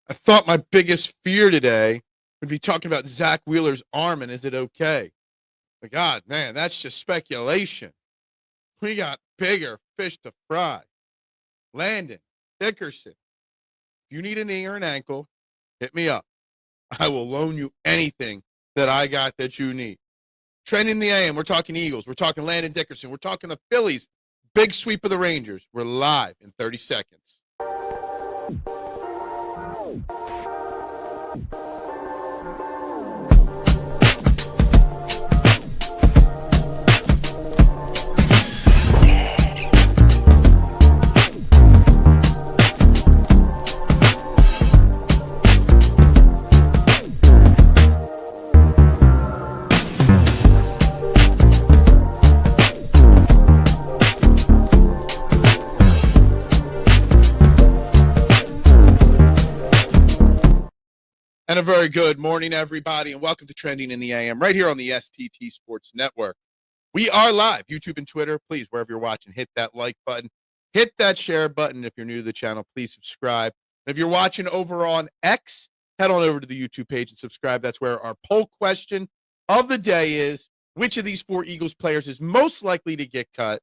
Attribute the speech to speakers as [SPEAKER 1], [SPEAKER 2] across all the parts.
[SPEAKER 1] I thought my biggest fear today would be talking about Zack Wheeler's arm and is it okay? But God, man, that's just speculation. We got bigger fish to fry. Landon, Dickerson, if you need a knee or an ankle, hit me up. I will loan you anything that I got that you need. Trending the AM, we're talking Eagles. We're talking Landon Dickerson. We're talking the Phillies. Big sweep of the Rangers. We're live in 30 seconds. And a very good morning, everybody, and welcome to Trending in the AM right here on the STT Sports Network. We are live, YouTube and Twitter. Please, wherever you're watching, hit that like button. Hit that share button. If you're new to the channel, please subscribe. And if you're watching over on X, head on over to the YouTube page and subscribe. That's where our poll question of the day is, which of these four Eagles players is most likely to get cut?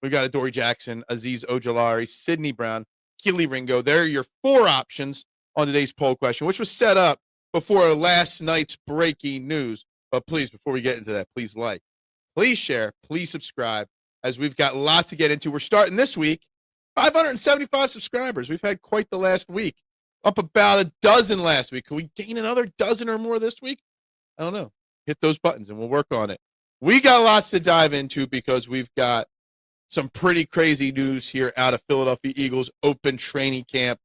[SPEAKER 1] We've got Adoree Jackson, Azeez Ojulari, Sidney Brown, Kelee Ringo. There are your four options on today's poll question, which was set up before last night's breaking news. But please, before we get into that, please like, please share, please subscribe, as we've got lots to get into. We're starting this week, 575 subscribers. We've had quite the last week, up about a dozen last week. Can we gain another dozen or more this week? I don't know. Hit those buttons and we'll work on it. We got lots to dive into because we've got some pretty crazy news here out of Philadelphia Eagles open training camp.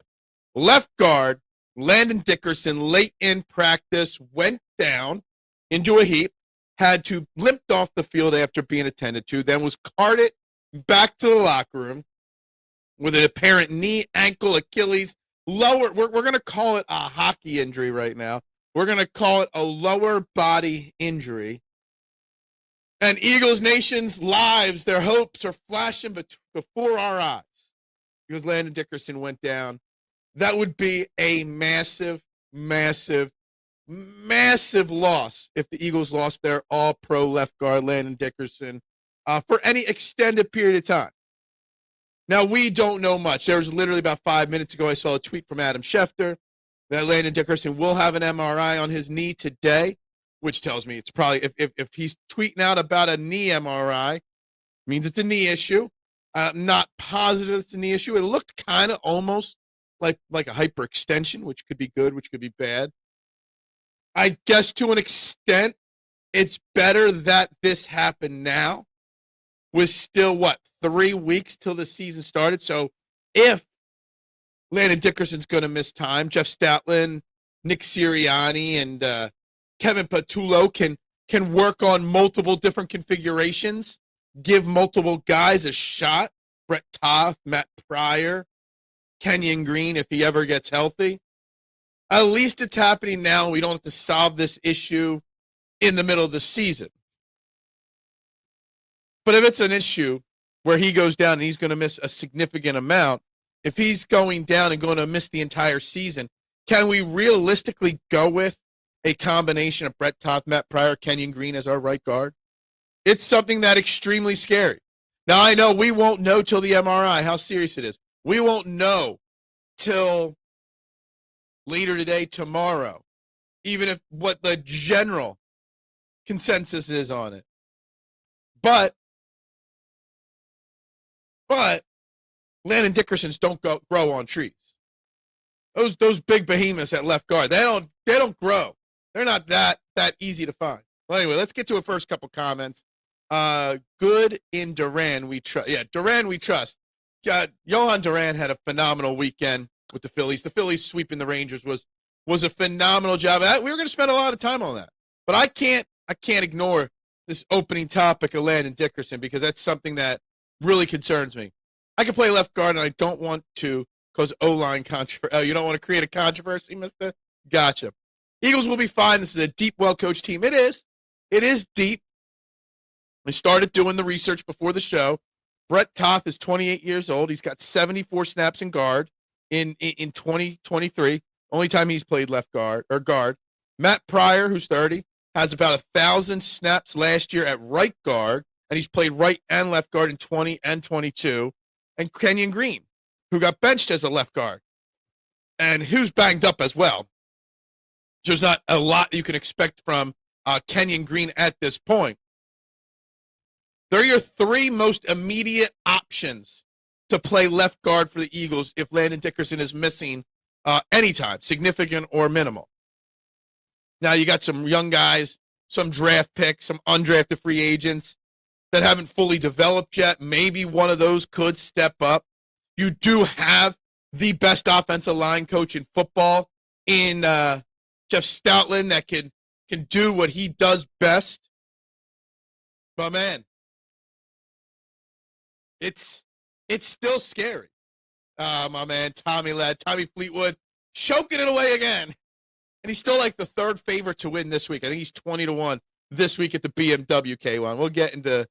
[SPEAKER 1] Left guard Landon Dickerson, late in practice, went down into a heap, had to limped off the field after being attended to, then was carted back to the locker room with an apparent knee, ankle, Achilles, lower. We're going to call it a hockey injury right now. We're going to call it a lower body injury. And Eagles Nation's lives, their hopes are flashing before our eyes because Landon Dickerson went down. That would be a massive, massive, massive loss if the Eagles lost their all-pro left guard, Landon Dickerson, for any extended period of time. Now, we don't know much. There was literally about 5 minutes ago, I saw a tweet from Adam Schefter that Landon Dickerson will have an MRI on his knee today, which tells me it's probably, if he's tweeting out about a knee MRI, means it's a knee issue. Not positive it's a knee issue. It looked kind of almost like a hyperextension, which could be good, which could be bad. I guess to an extent, it's better that this happened now with still, 3 weeks till the season started. So if Landon Dickerson's going to miss time, Jeff Stoutland, Nick Sirianni, and Kevin Patullo can work on multiple different configurations, give multiple guys a shot. Brett Toth, Matt Pryor, Kenyon Green, if he ever gets healthy. At least it's happening now. We don't have to solve this issue in the middle of the season. But if it's an issue where he goes down and he's going to miss a significant amount, if he's going down and going to miss the entire season, can we realistically go with a combination of Brett Toth, Matt Pryor, Kenyon Green as our right guard? It's something that extremely scary. Now, I know we won't know till the MRI how serious it is. We won't know till later today, tomorrow, even if what the general consensus is on it. But Landon Dickersons don't grow on trees. Those big behemoths at left guard, they don't grow. They're not that easy to find. Well, anyway, let's get to a first couple comments. Good in Duran, we trust. Yeah, Duran, we trust. Jhoan Duran had a phenomenal weekend with the Phillies. The Phillies sweeping the Rangers was a phenomenal job. We were going to spend a lot of time on that, but I can't ignore this opening topic of Landon Dickerson because that's something that really concerns me. I can play left guard, and I don't want to cause O-line controversy. Oh, you don't want to create a controversy, Mister? Gotcha. Eagles will be fine. This is a deep, well-coached team. It is. It is deep. I started doing the research before the show. Brett Toth is 28 years old. He's got 74 snaps in guard in 2023. Only time he's played left guard or guard. Matt Pryor, who's 30, has about 1,000 snaps last year at right guard, and he's played right and left guard in 20 and 22. And Kenyon Green, who got benched as a left guard, and who's banged up as well. There's not a lot you can expect from Kenyon Green at this point. They're your three most immediate options to play left guard for the Eagles if Landon Dickerson is missing anytime, significant or minimal. Now you got some young guys, some draft picks, some undrafted free agents that haven't fully developed yet. Maybe one of those could step up. You do have the best offensive line coach in football in Jeff Stoutland that can do what he does best. But man, it's still scary. My man, Tommy Fleetwood, choking it away again. And he's still like the third favorite to win this week. I think he's 20-1 this week at the BMW K1. We'll get into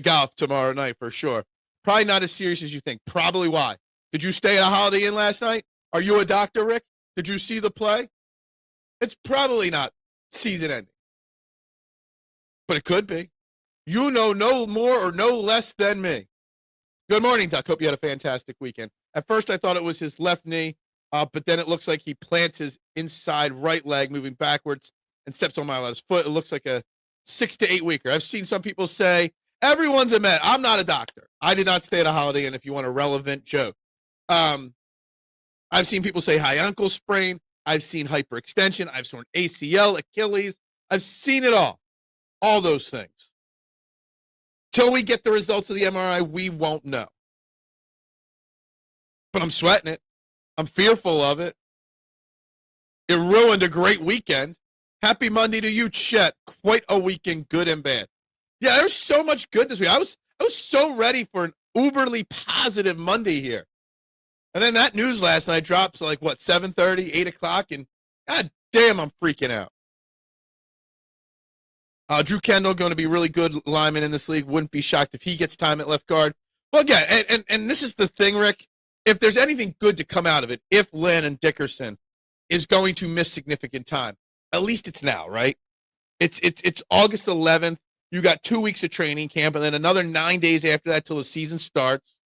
[SPEAKER 1] golf tomorrow night for sure. Probably not as serious as you think. Probably why. Did you stay at a Holiday Inn last night? Are you a doctor, Rick? Did you see the play? It's probably not season ending. But it could be. You know no more or no less than me. Good morning, Doc. Hope you had a fantastic weekend. At first, I thought it was his left knee, but then it looks like he plants his inside right leg moving backwards and steps on my left foot. It looks like a 6 to 8 weeker. I've seen some people say, everyone's a med. I'm not a doctor. I did not stay at a Holiday Inn if you want a relevant joke. I've seen people say high ankle sprain. I've seen hyperextension. I've seen ACL, Achilles. I've seen it all those things. Till we get the results of the MRI, we won't know. But I'm sweating it. I'm fearful of it. It ruined a great weekend. Happy Monday to you, Chet. Quite a weekend, good and bad. Yeah, there's so much good this week. I was so ready for an uberly positive Monday here. And then that news last night drops like, 7:30, 8 o'clock, and god damn, I'm freaking out. Drew Kendall going to be really good lineman in this league. Wouldn't be shocked if he gets time at left guard. Well, again, and this is the thing, Rick. If there's anything good to come out of it, if Landon Dickerson is going to miss significant time, at least it's now, right? It's August 11th. You got 2 weeks of training camp, and then another 9 days after that till the season starts.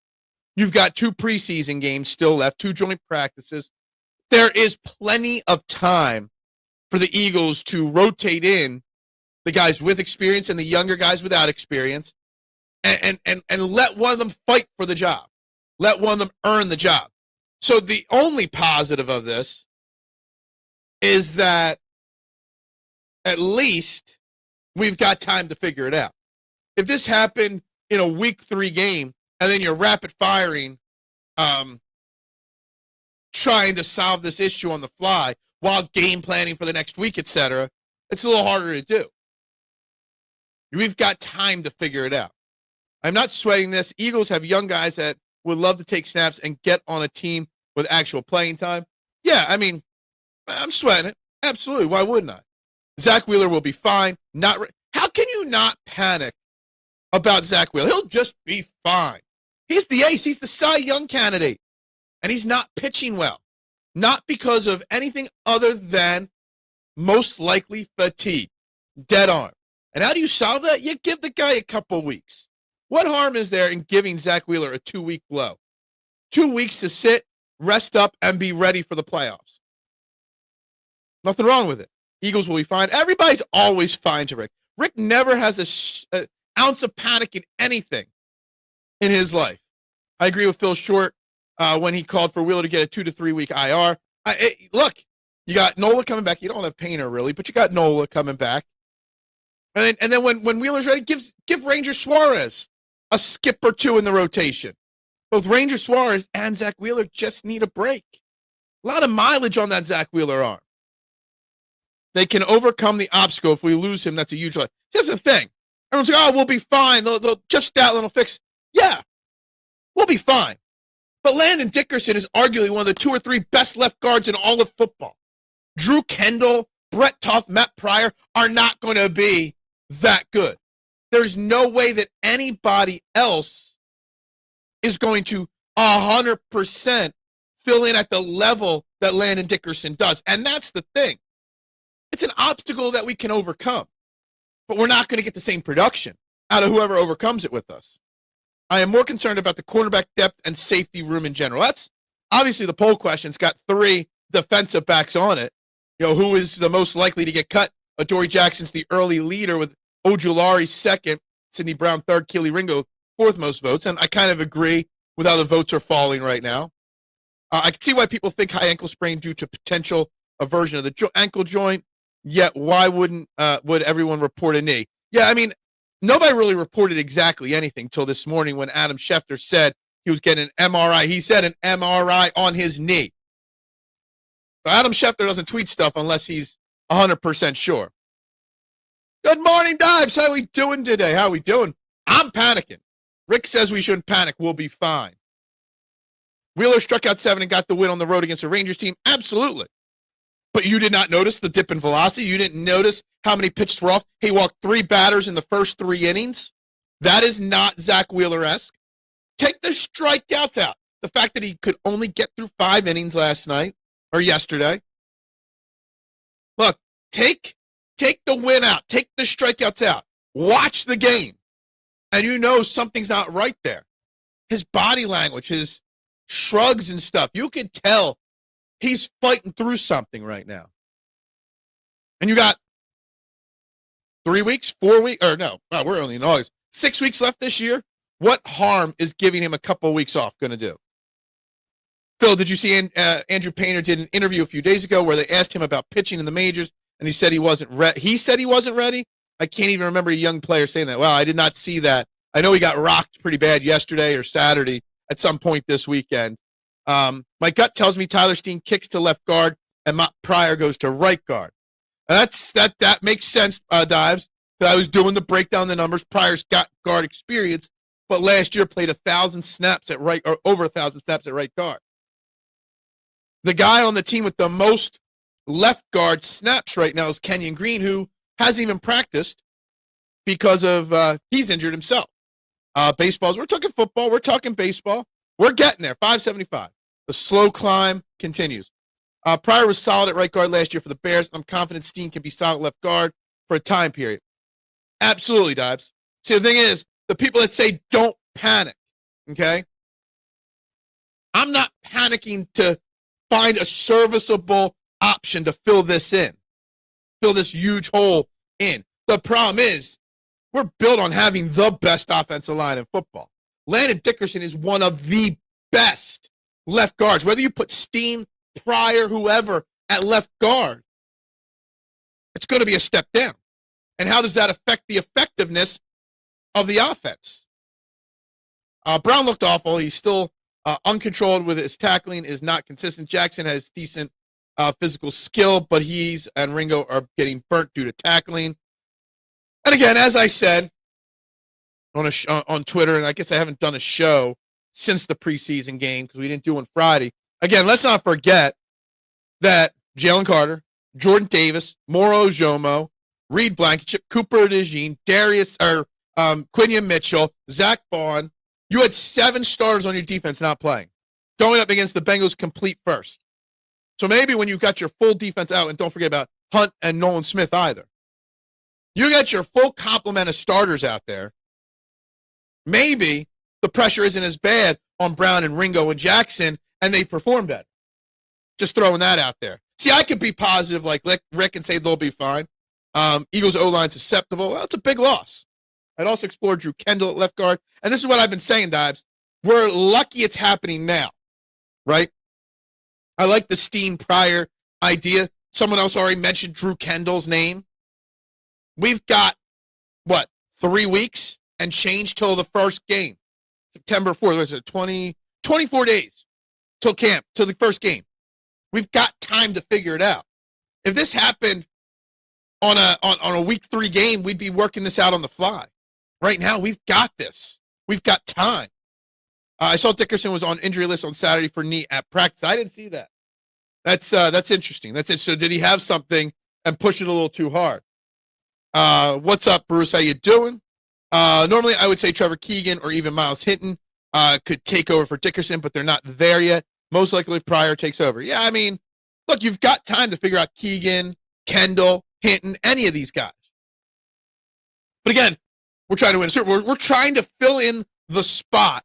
[SPEAKER 1] You've got 2 preseason games still left, 2 joint practices. There is plenty of time for the Eagles to rotate in the guys with experience and the younger guys without experience, and let one of them fight for the job. Let one of them earn the job. So the only positive of this is that at least we've got time to figure it out. If this happened in a week 3 game and then you're rapid firing, trying to solve this issue on the fly while game planning for the next week, etc., it's a little harder to do. We've got time to figure it out. I'm not sweating this. Eagles have young guys that would love to take snaps and get on a team with actual playing time. Yeah, I mean, I'm sweating it. Absolutely. Why wouldn't I? Zack Wheeler will be fine. How can you not panic about Zack Wheeler? He'll just be fine. He's the ace. He's the Cy Young candidate. And he's not pitching well. Not because of anything other than most likely fatigue. Dead on. And how do you solve that? You give the guy a couple weeks. What harm is there in giving Zack Wheeler a 2-week blow? 2 weeks to sit, rest up, and be ready for the playoffs. Nothing wrong with it. Eagles will be fine. Everybody's always fine to Rick. Rick never has an ounce of panic in anything in his life. I agree with Phil Short when he called for Wheeler to get a 2 to 3 week IR. Look, you got Nola coming back. You don't have Painter really, but you got Nola coming back. And then when Wheeler's ready, give Ranger Suarez a skip or 2 in the rotation. Both Ranger Suarez and Zack Wheeler just need a break. A lot of mileage on that Zack Wheeler arm. They can overcome the obstacle. If we lose him, that's a huge loss. That's the thing. Everyone's like, we'll be fine. Jeff Stoutland will fix. Yeah, we'll be fine. But Landon Dickerson is arguably one of the 2 or 3 best left guards in all of football. Drew Kendall, Brett Toth, Matt Pryor are not going to be that good. There's no way that anybody else is going to 100% fill in at the level that Landon Dickerson does. And that's the thing. It's an obstacle that we can overcome, but we're not going to get the same production out of whoever overcomes it with us. I am more concerned about the cornerback depth and safety room in general. That's obviously the poll question's got 3 defensive backs on it. Who is the most likely to get cut? Adoree Jackson's the early leader with Ojulari second, Sidney Brown third, Keely Ringo fourth most votes. And I kind of agree with how the votes are falling right now. I can see why people think high ankle sprain due to potential aversion of the ankle joint. Yet why would everyone report a knee? Yeah, I mean, nobody really reported exactly anything till this morning when Adam Schefter said he was getting an MRI. He said an MRI on his knee. So Adam Schefter doesn't tweet stuff unless he's 100% sure. Good morning, Dives. How we doing today? How we doing? I'm panicking. Rick says we shouldn't panic. We'll be fine. Wheeler struck out 7 and got the win on the road against the Rangers team. Absolutely. But you did not notice the dip in velocity. You didn't notice how many pitches were off. He walked 3 batters in the first 3 innings. That is not Zack Wheeler-esque. Take the strikeouts out. The fact that he could only get through 5 innings last night or yesterday. Look, take the win out. Take the strikeouts out. Watch the game. And you know something's not right there. His body language, his shrugs and stuff. You can tell he's fighting through something right now. And you got 3 weeks, 4 weeks, or no, wow, we're only in August. 6 weeks left this year. What harm is giving him a couple of weeks off going to do? Phil, did you see Andrew Painter did an interview a few days ago where they asked him about pitching in the majors, and he said he wasn't ready. He said he wasn't ready. I can't even remember a young player saying that. Well, I did not see that. I know he got rocked pretty bad yesterday or Saturday at some point this weekend. My gut tells me Tyler Steen kicks to left guard and Mott Pryor goes to right guard. That makes sense, Dives. I was doing the breakdown of the numbers. Pryor's got guard experience, but last year played 1,000 snaps at right, or over 1,000 snaps at right guard. The guy on the team with the most left guard snaps right now is Kenyon Green, who hasn't even practiced because of he's injured himself. Baseballs. We're talking football. We're talking baseball. We're getting there. 575. The slow climb continues. Pryor was solid at right guard last year for the Bears. I'm confident Steen can be solid left guard for a time period. Absolutely, Dives. See, the thing is, the people that say don't panic, okay? I'm not panicking to find a serviceable option to fill this in, fill this huge hole in. The problem is we're built on having the best offensive line in football. Landon Dickerson is one of the best left guards. Whether you put Steen, Pryor, whoever at left guard, it's going to be a step down. And how does that affect the effectiveness of the offense? Brown looked awful. He's still uncontrolled with his tackling, is not consistent. Jackson has decent physical skill, but he's and Ringo are getting burnt due to tackling. And again, as I said on Twitter, and I guess I haven't done a show since the preseason game because we didn't do one Friday. Again, let's not forget that Jalen Carter, Jordan Davis, Moro Jomo, Reed Blankenship, Cooper Dejean, Quinion Mitchell, Zach Vaughn. You had 7 starters on your defense not playing, going up against the Bengals complete first. So maybe when you've got your full defense out, and don't forget about Hunt and Nolan Smith either, you got your full complement of starters out there, maybe the pressure isn't as bad on Brown and Ringo and Jackson, and they perform better. Just throwing that out there. See, I could be positive like Rick and say they'll be fine. Eagles O-line susceptible. Well, it's a big loss. I'd also explore Drew Kendall at left guard. And this is what I've been saying, Dives. We're lucky it's happening now, right? I like the Steen Pryor idea. Someone else already mentioned Drew Kendall's name. We've got, 3 weeks and change till the first game. September 4th, what is it, 24 days till camp, till the first game. We've got time to figure it out. If this happened on a week 3 game, we'd be working this out on the fly. Right now, we've got this. We've got time. I saw Dickerson was on injury list on Saturday for knee at practice. I didn't see that. That's interesting. That's it. So did he have something and push it a little too hard? What's up, Bruce? How you doing? Normally, I would say Trevor Keegan or even Miles Hinton could take over for Dickerson, but they're not there yet. Most likely, Pryor takes over. Yeah, I mean, look, you've got time to figure out Keegan, Kendall, Hinton, any of these guys. But again, we're trying to win. We're trying to fill in the spot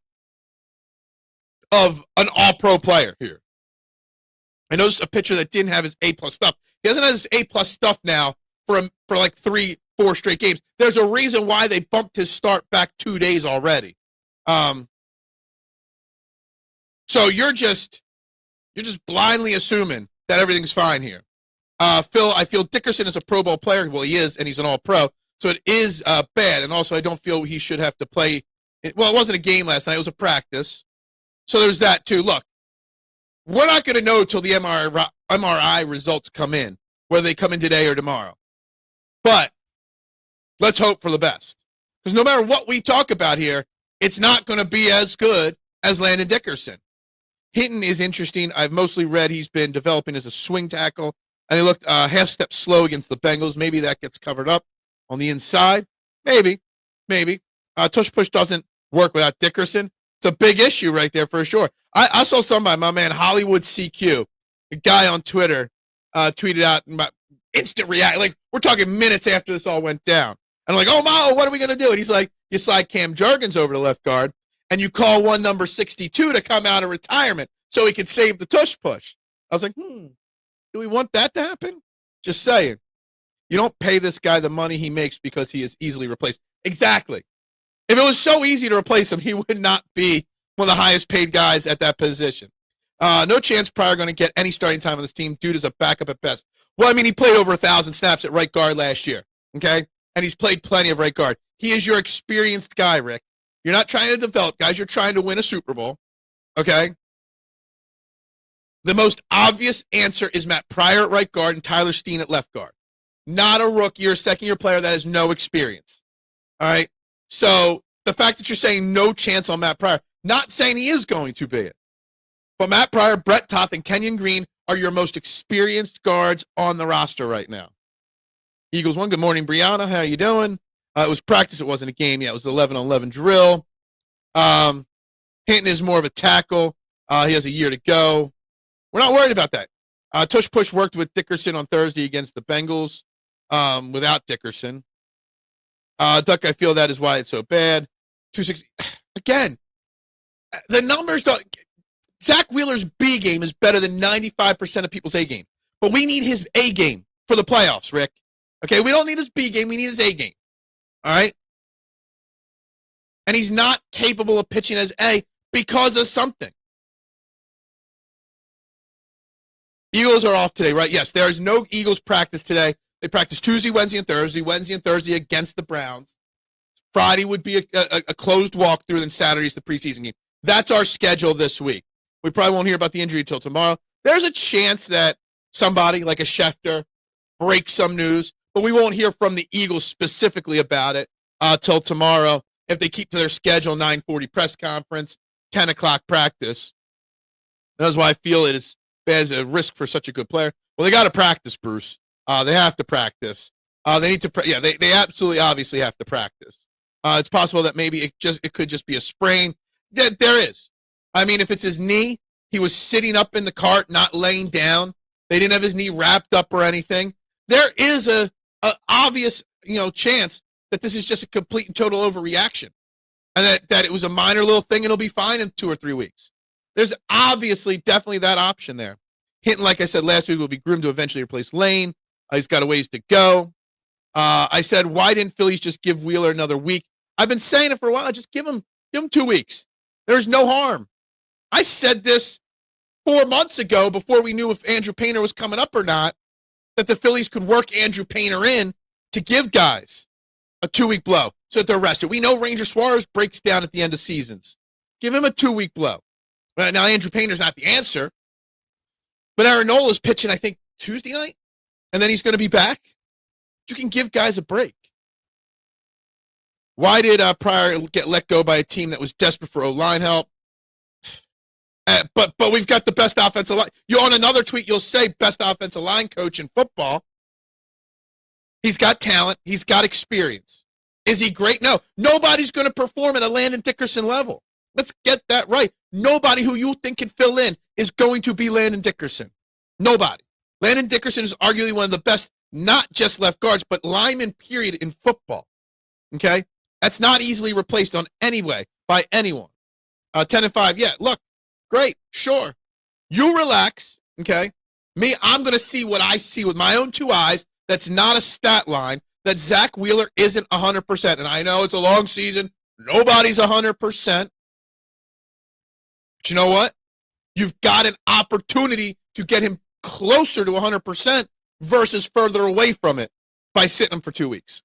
[SPEAKER 1] of an all-pro player here. I noticed a pitcher that didn't have his A-plus stuff. He doesn't have his A-plus stuff now for like 3-4 straight games. There's a reason why they bumped his start back 2 days already. So you're just blindly assuming that everything's fine here. Phil, I feel Dickerson is a Pro Bowl player. Well, he is, and he's an all-pro. So it is bad. And also, I don't feel he should have to play. Well, it wasn't a game last night. It was a practice. So there's that, too. Look, we're not going to know until the MRI results come in, whether they come in today or tomorrow. But let's hope for the best. Because no matter what we talk about here, it's not going to be as good as Landon Dickerson. Hinton is interesting. I've mostly read he's been developing as a swing tackle, and he looked half step slow against the Bengals. Maybe that gets covered up on the inside. Maybe. Tush push doesn't work without Dickerson. It's a big issue right there for sure. I saw somebody, my man Hollywood CQ, a guy on Twitter, tweeted out about instant react. Like, we're talking minutes after this all went down. And I'm like, oh, Mo, what are we going to do? And he's like, you slide Cam Jurgens over to left guard, and you call one number 62 to come out of retirement so he could save the tush push. I was like, do we want that to happen? Just saying. You don't pay this guy the money he makes because he is easily replaced. Exactly. If it was so easy to replace him, he would not be one of the highest paid guys at that position. No chance Pryor going to get any starting time on this team. Dude is a backup at best. Well, I mean, he played over 1,000 snaps at right guard last year, okay? And he's played plenty of right guard. He is your experienced guy, Rick. You're not trying to develop guys. You're trying to win a Super Bowl, okay? The most obvious answer is Matt Pryor at right guard and Tyler Steen at left guard. Not a rookie or a second-year player that has no experience, all right? So the fact that you're saying no chance on Matt Pryor, not saying he is going to be it. But Matt Pryor, Brett Toth, and Kenyon Green are your most experienced guards on the roster right now. Eagles won. Good morning, Brianna. How you doing? It was practice. It wasn't a game yet. It was the 11-on-11 drill. Hinton is more of a tackle. He has a year to go. We're not worried about that. Tush Push worked with Dickerson on Thursday against the Bengals without Dickerson. Duck, I feel that is why it's so bad. 260. Again, the numbers don't. Zack Wheeler's B game is better than 95% of people's A game. But we need his A game for the playoffs, Rick. Okay, we don't need his B game. We need his A game. All right? And he's not capable of pitching as A because of something. Eagles are off today, right? Yes, there is no Eagles practice today. They practice Tuesday, Wednesday, and Thursday against the Browns. Friday would be a closed walkthrough, then Saturday's the preseason game. That's our schedule this week. We probably won't hear about the injury until tomorrow. There's a chance that somebody like a Schefter breaks some news, but we won't hear from the Eagles specifically about it till tomorrow if they keep to their schedule, 9:40 press conference, 10 o'clock practice. That's why I feel it is as a risk for such a good player. Well, they got to practice, Bruce. They have to practice. They need to. They absolutely, obviously have to practice. It's possible that maybe it could just be a sprain. There is. I mean, if it's his knee, he was sitting up in the cart, not laying down. They didn't have his knee wrapped up or anything. There is a obvious chance that this is just a complete and total overreaction, and that it was a minor little thing and it'll be fine in 2 or 3 weeks. There's obviously definitely that option there. Hinton, like I said last week, will be groomed to eventually replace Lane. He's got a ways to go. I said, why didn't Phillies just give Wheeler another week? I've been saying it for a while. Just give him 2 weeks. There's no harm. I said this 4 months ago before we knew if Andrew Painter was coming up or not, that the Phillies could work Andrew Painter in to give guys a 2-week blow so that they're rested. We know Ranger Suarez breaks down at the end of seasons. Give him a 2-week blow. Now, Andrew Painter's not the answer, but Aaron Nola's pitching, I think, Tuesday night, and then he's going to be back. You can give guys a break. Why did Pryor get let go by a team that was desperate for O-line help? But we've got the best offensive line. On another tweet, you'll say best offensive line coach in football. He's got talent. He's got experience. Is he great? No. Nobody's going to perform at a Landon Dickerson level. Let's get that right. Nobody who you think can fill in is going to be Landon Dickerson. Nobody. Landon Dickerson is arguably one of the best, not just left guards, but linemen, period, in football. Okay? That's not easily replaced on any way by anyone. 10-5, yeah, look, great, sure. You relax, okay? Me, I'm going to see what I see with my own two eyes. That's not a stat line, that Zack Wheeler isn't 100%. And I know it's a long season. Nobody's 100%. But you know what? You've got an opportunity to get him closer to 100% versus further away from it by sitting him for 2 weeks.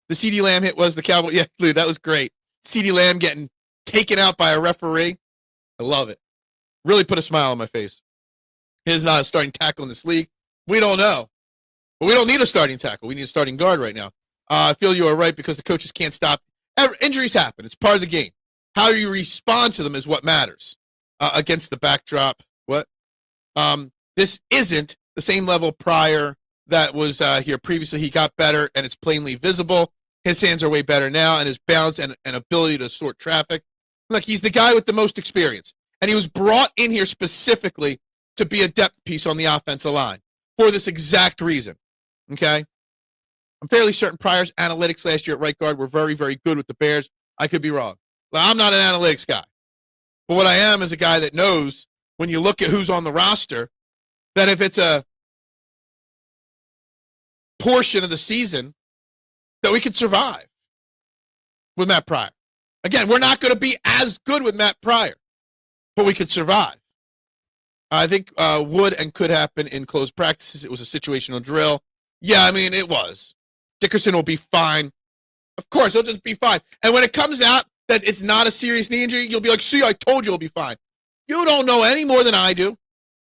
[SPEAKER 1] The CeeDee Lamb hit was the Cowboy. Yeah, dude, that was great. CeeDee Lamb getting taken out by a referee. I love it. Really put a smile on my face. He's not a starting tackle in this league. We don't know. But we don't need a starting tackle. We need a starting guard right now. I feel you are right because the coaches can't stop. Injuries happen. It's part of the game. How you respond to them is what matters. Against the backdrop. What? This isn't the same level prior that was here previously. He got better, and it's plainly visible. His hands are way better now, and his balance and ability to sort traffic. Look, he's the guy with the most experience. And he was brought in here specifically to be a depth piece on the offensive line for this exact reason. Okay? I'm fairly certain Pryor's analytics last year at right guard were very, very good with the Bears. I could be wrong. I'm not an analytics guy. But what I am is a guy that knows when you look at who's on the roster, that if it's a portion of the season, that we could survive with Matt Pryor. Again, we're not going to be as good with Matt Pryor, but we could survive. I think would and could happen in closed practices. It was a situational drill. Yeah, I mean, it was. Dickerson will be fine. Of course, he'll just be fine. And when it comes out that it's not a serious knee injury, you'll be like, see, I told you he'll be fine. You don't know any more than I do.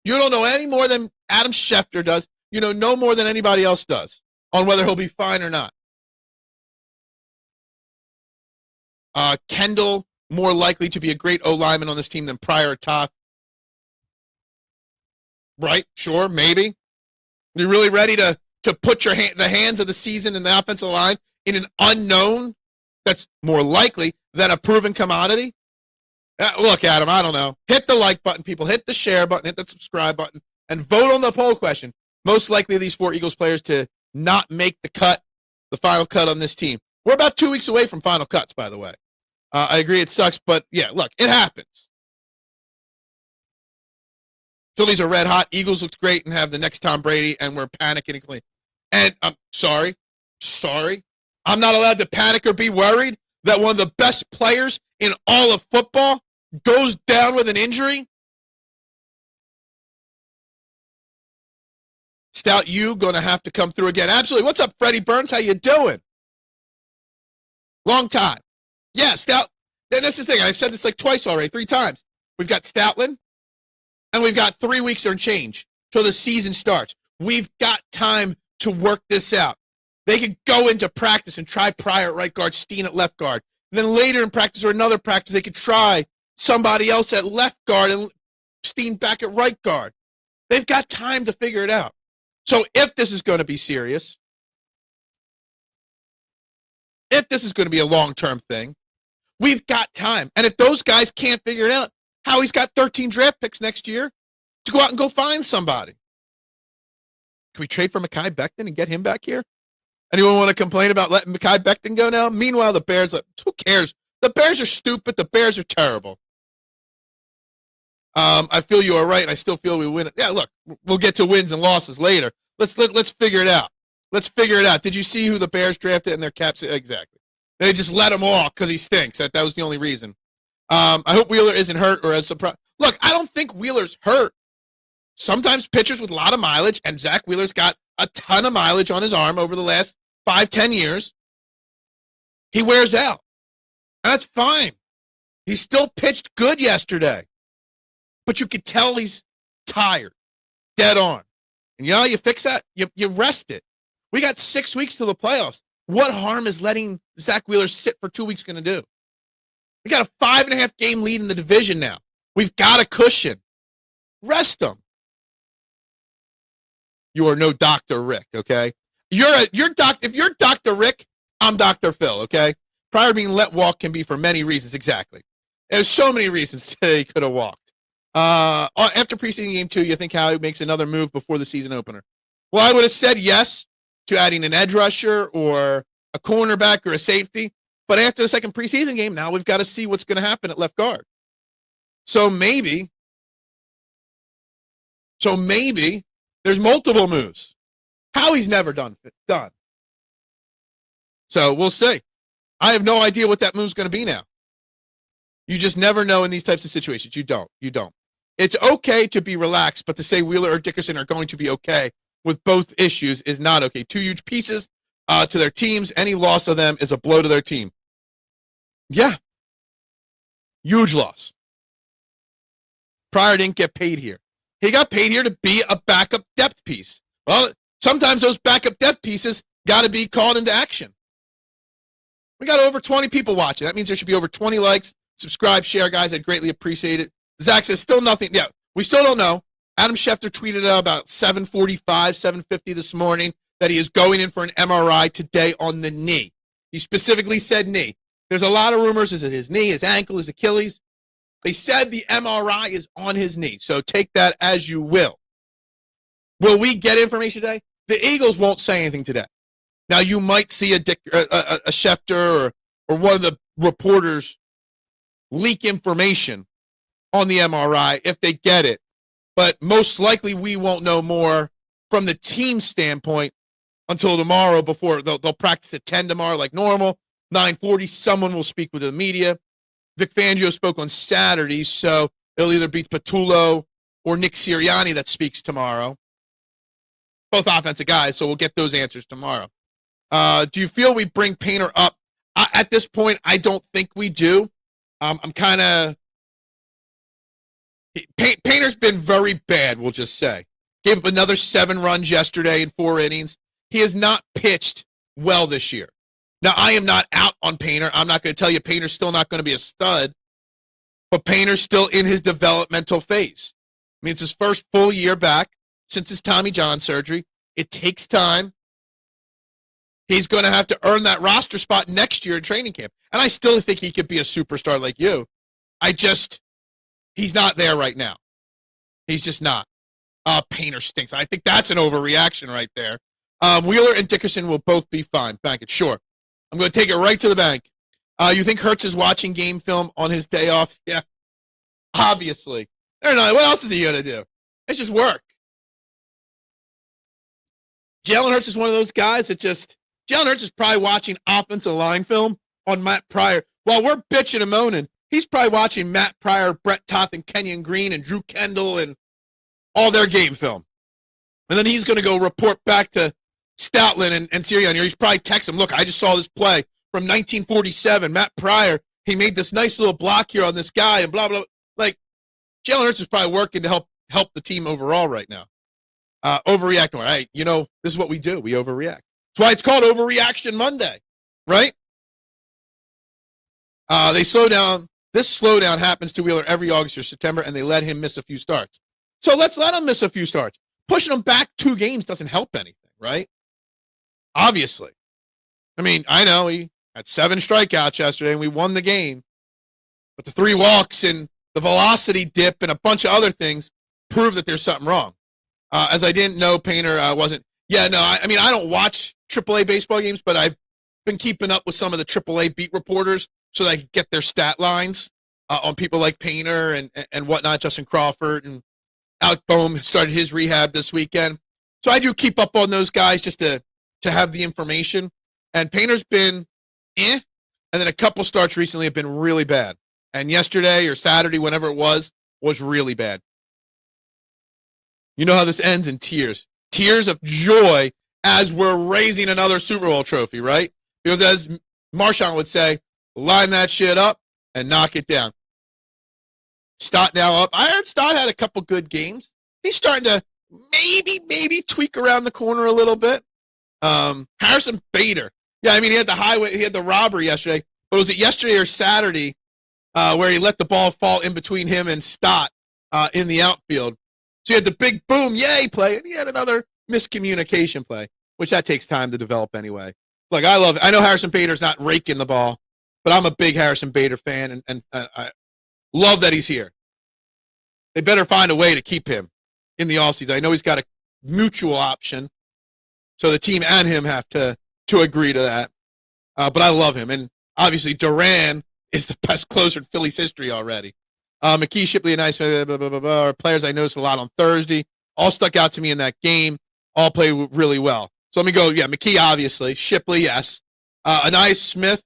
[SPEAKER 1] You don't know any more than Adam Schefter does. You know no more than anybody else does on whether he'll be fine or not. Kendall, more likely to be a great O-lineman on this team than Pryor or Toth. Right, sure, maybe. You're really ready to put the hands of the season in the offensive line in an unknown that's more likely than a proven commodity? Look, Adam, I don't know. Hit the like button, people. Hit the share button. Hit the subscribe button. And vote on the poll question. Most likely of these four Eagles players to not make the final cut on this team. We're about 2 weeks away from final cuts, by the way. I agree it sucks, but yeah, look, it happens. Phillies are red hot. Eagles looked great and have the next Tom Brady, and we're panicking. And I'm sorry. I'm not allowed to panic or be worried that one of the best players in all of football goes down with an injury. Stout, you going to have to come through again. Absolutely. What's up, Freddie Burns? How you doing? Long time. Yeah, Stout. And that's the thing. I've said this like twice already, 3 times. We've got Stoutland, and we've got 3 weeks or change till the season starts. We've got time to work this out. They could go into practice and try Pryor at right guard, Steen at left guard. And then later in practice or another practice, they could try somebody else at left guard and Steen back at right guard. They've got time to figure it out. So if this is going to be serious, if this is going to be a long-term thing, we've got time. And if those guys can't figure it out, Howie's got 13 draft picks next year to go out and go find somebody. Can we trade for Mekhi Becton and get him back here? Anyone want to complain about letting Mekhi Becton go now? Meanwhile, the Bears, who cares? The Bears are stupid. The Bears are terrible. I feel you are right, and I still feel we win. Yeah, look, we'll get to wins and losses later. Let's figure it out. Let's figure it out. Did you see who the Bears drafted in their caps? Exactly. They just let him walk because he stinks. That was the only reason. I hope Wheeler isn't hurt or as surprised. Look, I don't think Wheeler's hurt. Sometimes pitchers with a lot of mileage, and Zack Wheeler's got a ton of mileage on his arm over the last 5-10 years. He wears out. And that's fine. He still pitched good yesterday. But you could tell he's tired. Dead on. And you know how you fix that? You rest it. We got 6 weeks to the playoffs. What harm is letting Zack Wheeler sit for 2 weeks going to do? We got a 5.5 game lead in the division now. We've got a cushion. Rest him. You are no Dr. Rick, okay? If you're Dr. Rick, I'm Dr. Phil, okay? Prior to being let walk can be for many reasons, exactly. There's so many reasons he could have walked. After preseason game 2, you think Howie makes another move before the season opener? Well, I would have said yes to adding an edge rusher or a cornerback or a safety. But after the second preseason game, now we've got to see what's going to happen at left guard. So maybe there's multiple moves. Howie's never done. So we'll see. I have no idea what that move's going to be now. You just never know in these types of situations. You don't. It's okay to be relaxed, but to say Wheeler or Dickerson are going to be okay with both issues is not okay. 2 huge pieces to their teams. Any loss of them is a blow to their team. Yeah. Huge loss. Pryor didn't get paid here. He got paid here to be a backup depth piece. Well, sometimes those backup depth pieces got to be called into action. We got over 20 people watching. That means there should be over 20 likes. Subscribe, share, guys. I'd greatly appreciate it. Zach says still nothing. Yeah, we still don't know. Adam Schefter tweeted out about 7:45, 7:50 this morning that he is going in for an MRI today on the knee. He specifically said knee. There's a lot of rumors. Is it his knee, his ankle, his Achilles? They said the MRI is on his knee, so take that as you will. Will we get information today? The Eagles won't say anything today. Now, you might see a Schefter or one of the reporters leak information on the MRI if they get it, but most likely we won't know more from the team standpoint until tomorrow. Before they'll practice at 10 tomorrow like normal. 9:40, someone will speak with the media. Vic Fangio spoke on Saturday, so it'll either be Patullo or Nick Sirianni that speaks tomorrow. Both offensive guys, so we'll get those answers tomorrow. Do you feel we bring Painter up? At this point, I don't think we do. I'm kind of... Painter's been very bad, we'll just say. Gave up another 7 runs yesterday in 4 innings. He has not pitched well this year. Now, I am not out on Painter. I'm not going to tell you Painter's still not going to be a stud, but Painter's still in his developmental phase. I mean, it's his first full year back since his Tommy John surgery. It takes time. He's going to have to earn that roster spot next year in training camp. And I still think he could be a superstar like you. He's not there right now. He's just not. Painter stinks. I think that's an overreaction right there. Wheeler and Dickerson will both be fine. Bank it, sure. I'm going to take it right to the bank. You think Hurts is watching game film on his day off? Yeah, obviously. I don't know. What else is he going to do? It's just work. Jalen Hurts is one of those guys that Jalen Hurts is probably watching offensive line film on Matt Pryor. While we're bitching and moaning, he's probably watching Matt Pryor, Brett Toth, and Kenyon Green, and Drew Kendall, and all their game film. And then he's going to go report back to Stoutland and Sirianni. He's probably text him, look, I just saw this play from 1947. Matt Pryor, he made this nice little block here on this guy, and blah, blah, blah. Like, Jalen Hurts is probably working to help the team overall right now. Overreacting. Right? You know, this is what we do. We overreact. That's why it's called Overreaction Monday, right? They slow down. This slowdown happens to Wheeler every August or September, and they let him miss a few starts. So let's let him miss a few starts. Pushing him back 2 games doesn't help anything, right? Obviously. I mean, I know he had 7 strikeouts yesterday, and we won the game. But the 3 walks and the velocity dip and a bunch of other things prove that there's something wrong. As I didn't know Painter wasn't. Yeah, no, I mean, I don't watch AAA baseball games, but I've been keeping up with some of the AAA beat reporters so that I can get their stat lines on people like Painter and whatnot, Justin Crawford, and Alec Boehm started his rehab this weekend. So I do keep up on those guys just to have the information. And Painter's been and then a couple starts recently have been really bad. And yesterday or Saturday, whenever it was really bad. You know how this ends in tears. Tears of joy as we're raising another Super Bowl trophy, right? Because as Marshawn would say, line that shit up and knock it down. Stott now up. I heard Stott had a couple good games. He's starting to maybe tweak around the corner a little bit. Harrison Bader. Yeah, I mean, he had the robbery yesterday. But was it yesterday or Saturday where he let the ball fall in between him and Stott in the outfield? So he had the big boom, yay play, and he had another miscommunication play, which that takes time to develop anyway. Look, I love it. I know Harrison Bader's not raking the ball, but I'm a big Harrison Bader fan, and I love that he's here. they better find a way to keep him in the offseason. I know he's got a mutual option, so the team and him have to agree to that. But I love him. And obviously, Duran is the best closer in Phillies history already. McKee, Shipley, and Nice are players I noticed a lot on Thursday. All stuck out to me in that game. All played really well. So let me go. Yeah, McKee, obviously. Shipley, yes. Anais Smith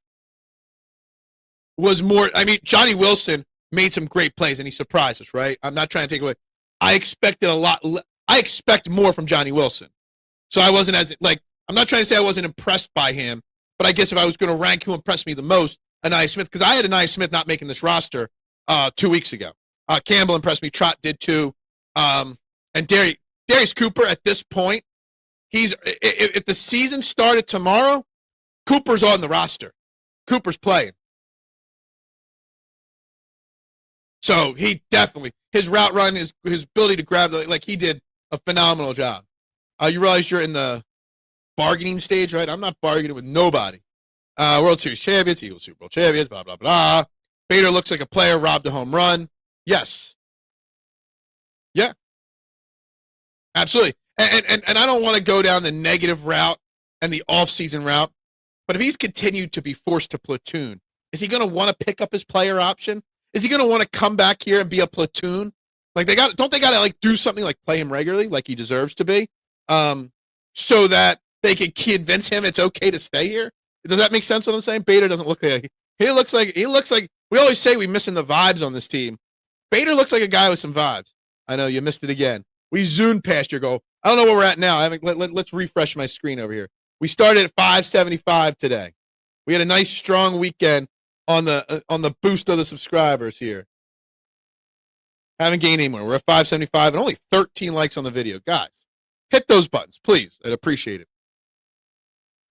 [SPEAKER 1] was more. I mean, Johnny Wilson made some great plays, and he surprised us, right? I'm not trying to take away. I expected a lot. I expect more from Johnny Wilson. So I wasn't as, I'm not trying to say I wasn't impressed by him, but I guess if I was going to rank who impressed me the most, Anais Smith, because I had Anais Smith not making this roster 2 weeks ago. Campbell impressed me. Trott did too. And Darius Cooper at this point, if the season started tomorrow, Cooper's on the roster. Cooper's playing. So he definitely, his route run, his ability to grab, he did a phenomenal job. You realize you're in the bargaining stage, right? I'm not bargaining with nobody. World Series champions, Eagles Super Bowl champions, blah, blah, blah. Bader looks like a player, robbed a home run. Yes. Yeah. Absolutely. And I don't want to go down the negative route and the offseason route, but if he's continued to be forced to platoon, is he going to want to pick up his player option? Is he going to want to come back here and be a platoon? Don't they got to do something like play him regularly like he deserves to be, so that they can convince him it's okay to stay here? Does that make sense what I'm saying? Bader doesn't look like he looks like we always say we're missing the vibes on this team. Bader looks like a guy with some vibes. I know you missed it again. We zoomed past your goal. I don't know where we're at now. Let's refresh my screen over here. We started at 575 today. We had a nice strong weekend on the boost of the subscribers here. Haven't gained anymore. We're at 575 and only 13 likes on the video. Guys, hit those buttons, please. I'd appreciate it.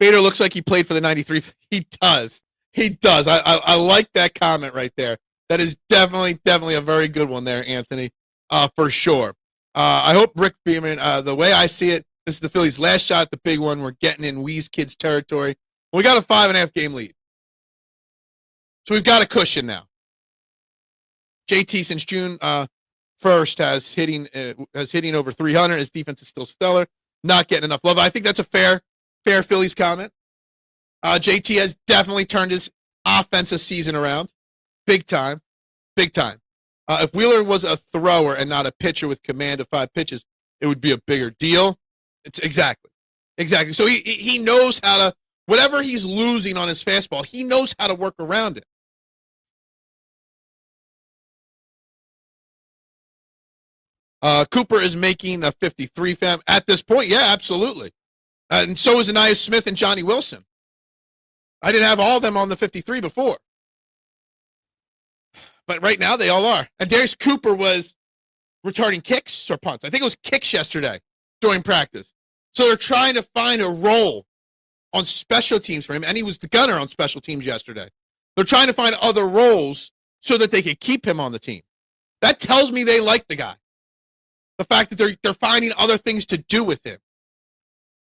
[SPEAKER 1] Bader looks like he played for the 93. He does. He does. I like that comment right there. That is definitely a very good one there, Anthony, for sure. I hope Rick Beeman, the way I see it, this is the Phillies' last shot at the big one. We're getting in Wee's kids' territory. We got a 5.5 game lead. So we've got a cushion now. JT since June 1st has hitting over 300. His defense is still stellar. Not getting enough love. I think that's a fair Phillies comment. JT has definitely turned his offensive season around. Big time. If Wheeler was a thrower and not a pitcher with command of 5 pitches, it would be a bigger deal. It's exactly. So he knows how to, whatever he's losing on his fastball, he knows how to work around it. Cooper is making a 53 fam at this point. Yeah, absolutely. And so is Anais Smith and Johnny Wilson. I didn't have all of them on the 53 before. But right now, they all are. And Darius Cooper was returning kicks or punts. I think it was kicks yesterday during practice. So they're trying to find a role on special teams for him, and he was the gunner on special teams yesterday. They're trying to find other roles so that they can keep him on the team. That tells me they like the guy. The fact that they're finding other things to do with him.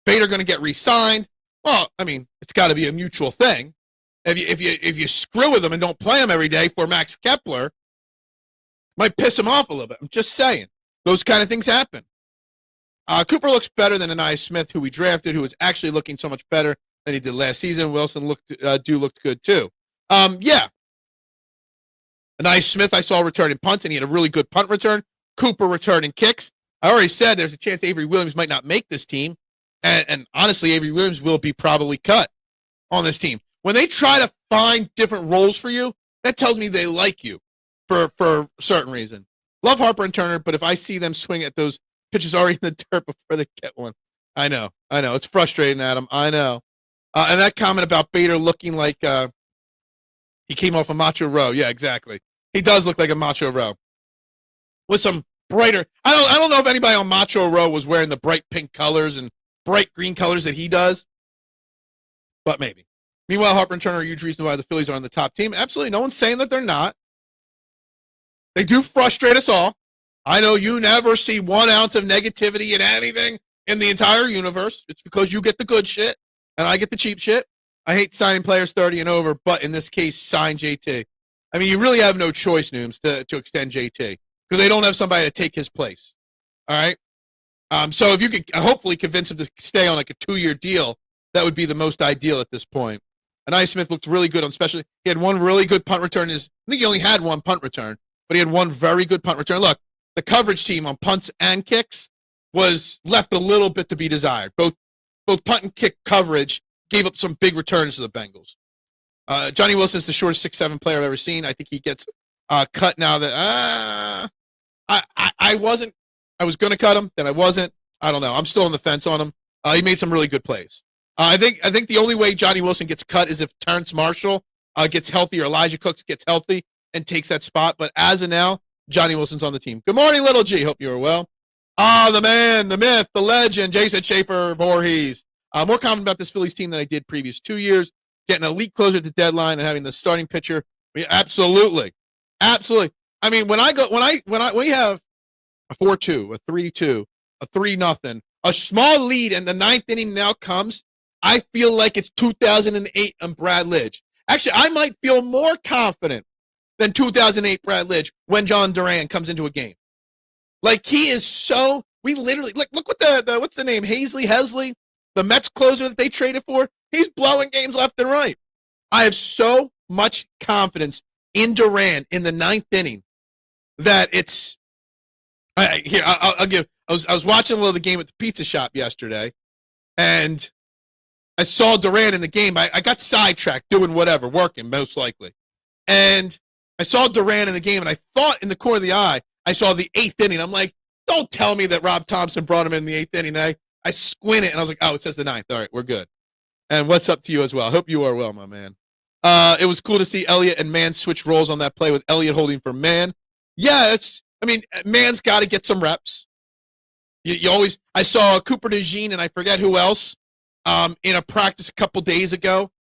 [SPEAKER 1] Bader going to get re-signed. Well, I mean, it's got to be a mutual thing. If you screw with him and don't play him every day for Max Kepler, might piss him off a little bit. I'm just saying. Those kind of things happen. Cooper looks better than Anais Smith, who we drafted, who is actually looking so much better than he did last season. Wilson looked good too. Yeah. Anais Smith, I saw returning punts, and he had a really good punt return. Cooper returning kicks. I already said there's a chance Avery Williams might not make this team. And honestly, Avery Williams will be probably cut on this team. When they try to find different roles for you, that tells me they like you for a certain reason. Love Harper and Turner, but if I see them swing at those pitches already in the dirt before they get one, I know. It's frustrating, Adam. I know. And that comment about Bader looking like he came off a Macho Row. Yeah, exactly. He does look like a Macho Row. With some brighter, I don't know if anybody on Macho Row was wearing the bright pink colors and bright green colors that he does, but maybe. Meanwhile, Harper and Turner are a huge reason why the Phillies are on the top team. Absolutely. No one's saying that they're not. They do frustrate us all. I know you never see 1 ounce of negativity in anything in the entire universe. It's because you get the good shit and I get the cheap shit. I hate signing players 30 and over, but in this case, sign JT. I mean, you really have no choice, Nooms, to extend JT. because they don't have somebody to take his place. All right. So if you could hopefully convince him to stay on like a 2-year deal, that would be the most ideal at this point. And Smith looked really good on special. He had one really good punt return. I think he only had one punt return, but he had one very good punt return. Look, the coverage team on punts and kicks was left a little bit to be desired. Both punt and kick coverage gave up some big returns to the Bengals. Johnny Wilson's the shortest 6'7" player I've ever seen. I think he gets cut now that I wasn't. I was going to cut him, then I wasn't. I don't know. I'm still on the fence on him. He made some really good plays. I think the only way Johnny Wilson gets cut is if Terrence Marshall gets healthy or Elijah Cooks gets healthy and takes that spot. But as of now, Johnny Wilson's on the team. Good morning, Little G. Hope you are well. The man, the myth, the legend, Jason Schaefer Voorhees. More confident about this Phillies team than I did previous 2 years. Getting an elite closer to deadline and having the starting pitcher. Absolutely. I mean, when we have a 4-2, a 3-2, a 3-0, a small lead, and the ninth inning now comes, I feel like it's 2008 and Brad Lidge. Actually, I might feel more confident than 2008 Brad Lidge when John Duran comes into a game. Like, he is so, we literally, look what what's the name, Hesley, the Mets closer that they traded for, he's blowing games left and right. I have so much confidence in Duran in the ninth inning that it's, I'll give, I was watching a little of the game at the pizza shop yesterday, and I saw Duran in the game. I got sidetracked doing whatever, working most likely. And I saw Duran in the game, and I thought in the corner of the eye, I saw the eighth inning. I'm like, don't tell me that Rob Thompson brought him in the eighth inning. I squinted, and I was like, oh, it says the ninth. All right, we're good. And what's up to you as well? Hope you are well, my man. It was cool to see Elliott and Mann switch roles on that play with Elliott holding for Mann. Yeah, Mann's got to get some reps. You always, I saw Cooper Dejean and I forget who else in a practice a couple days ago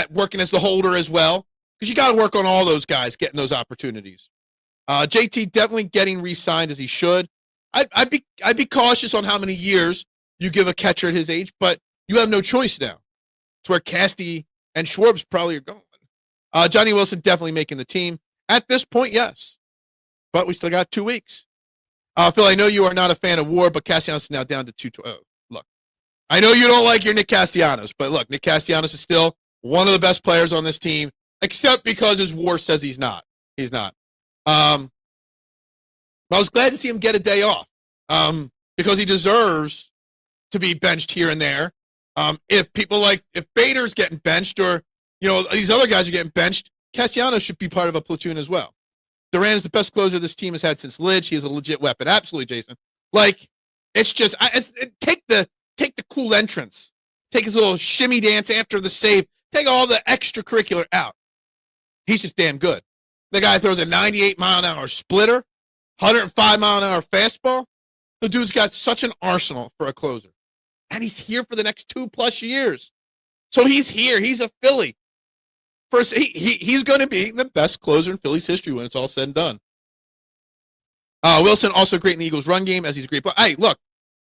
[SPEAKER 1] working as the holder as well, because you got to work on all those guys getting those opportunities. JT definitely getting re-signed as he should. I'd be cautious on how many years you give a catcher at his age, but you have no choice now. It's where Casty and Schwartz probably are going. Johnny Wilson definitely making the team. At this point, yes. But we still got 2 weeks. Phil, I know you are not a fan of WAR, but Castellanos is now down to 212. Look, I know you don't like your Nick Castellanos, but look, Nick Castellanos is still one of the best players on this team, except because his WAR says he's not. He's not. I was glad to see him get a day off because he deserves to be benched here and there. If Bader's getting benched or, these other guys are getting benched, Castellanos should be part of a platoon as well. Duran is the best closer this team has had since Lidge. He is a legit weapon. Absolutely, Jason. It's just take the cool entrance. Take his little shimmy dance after the save. Take all the extracurricular out. He's just damn good. The guy throws a 98-mile-an-hour splitter, 105-mile-an-hour fastball. The dude's got such an arsenal for a closer. And he's here for the next 2+ years. So he's here. He's a Philly. First, he's going to be the best closer in Phillies history when it's all said and done. Wilson also great in the Eagles' run game as he's a great player. Hey, look,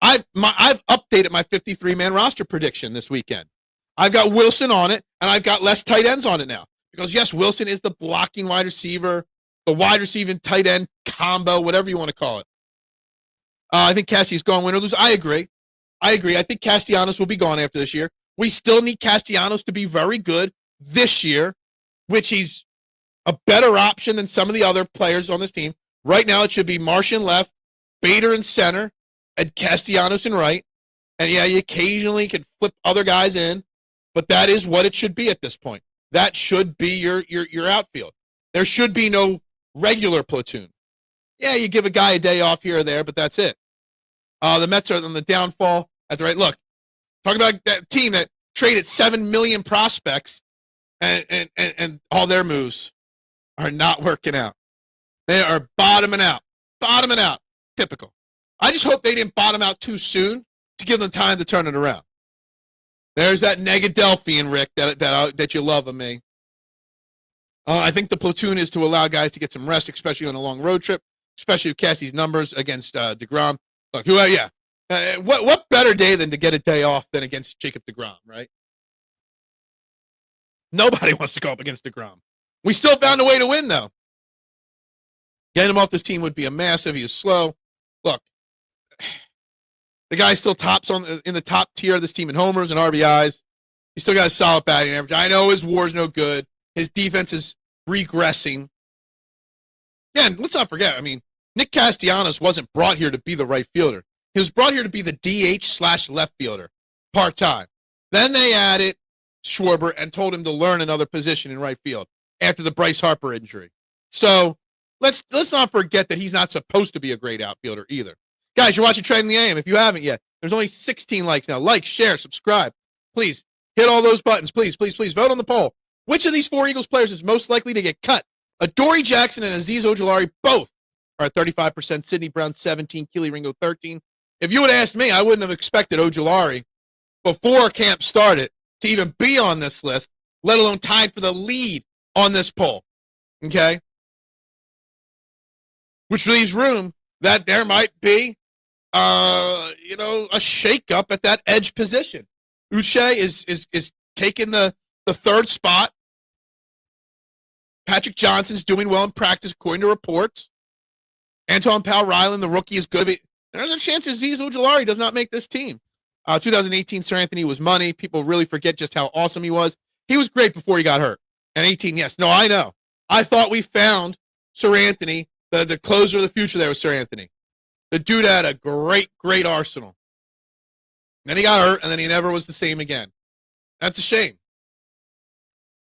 [SPEAKER 1] I've updated my 53-man roster prediction this weekend. I've got Wilson on it, and I've got less tight ends on it now. Because, yes, Wilson is the blocking wide receiver, the wide receiving tight end combo, whatever you want to call it. I think Cassie's going win or lose. I agree. I think Castellanos will be gone after this year. We still need Castellanos to be very good this year, which he's a better option than some of the other players on this team. Right now, it should be Marsh in left, Bader in center, and Castellanos in right. And, yeah, you occasionally can flip other guys in, but that is what it should be at this point. That should be your outfield. There should be no regular platoon. Yeah, you give a guy a day off here or there, but that's it. The Mets are on the downfall at the right. Look, talk about that team that traded 7 million prospects and all their moves are not working out. They are bottoming out. Typical. I just hope they didn't bottom out too soon to give them time to turn it around. There's that Negadelphian, Rick, that you love of me. I think the platoon is to allow guys to get some rest, especially on a long road trip, especially with Cassie's numbers against DeGrom. Look, what better day than to get a day off than against Jacob DeGrom, right? Nobody wants to go up against DeGrom. We still found a way to win, though. Getting him off this team would be a massive. He is slow. Look, the guy still tops in the top tier of this team in homers and RBIs. He's still got a solid batting average. I know his WAR's no good. His defense is regressing. Yeah, and let's not forget, I mean, Nick Castellanos wasn't brought here to be the right fielder. He was brought here to be the DH/left fielder, part-time. Then they added Schwarber and told him to learn another position in right field after the Bryce Harper injury. So let's not forget that he's not supposed to be a great outfielder either. Guys, you're watching Trending the AM. If you haven't yet, there's only 16 likes now. Like, share, subscribe. Please, hit all those buttons. Please, please, please vote on the poll. Which of these four Eagles players is most likely to get cut? Adoree Jackson and Azeez Ojulari both are at 35%. Sidney Brown, 17. Keely Ringo, 13. If you would have asked me, I wouldn't have expected Ojulari before camp started to even be on this list, let alone tied for the lead on this poll. Okay? Which leaves room that there might be, a shakeup at that edge position. Uche is taking the third spot. Patrick Johnson's doing well in practice, according to reports. Antoine Powell-Ryland, the rookie, is good. There's a chance Azeez Ojulari does not make this team. 2018, Sirianni was money. People really forget just how awesome he was. He was great before he got hurt. And 18, yes. No, I know. I thought we found Sirianni, the closer of the future there was Sirianni. The dude had a great, great arsenal. Then he got hurt, and then he never was the same again. That's a shame.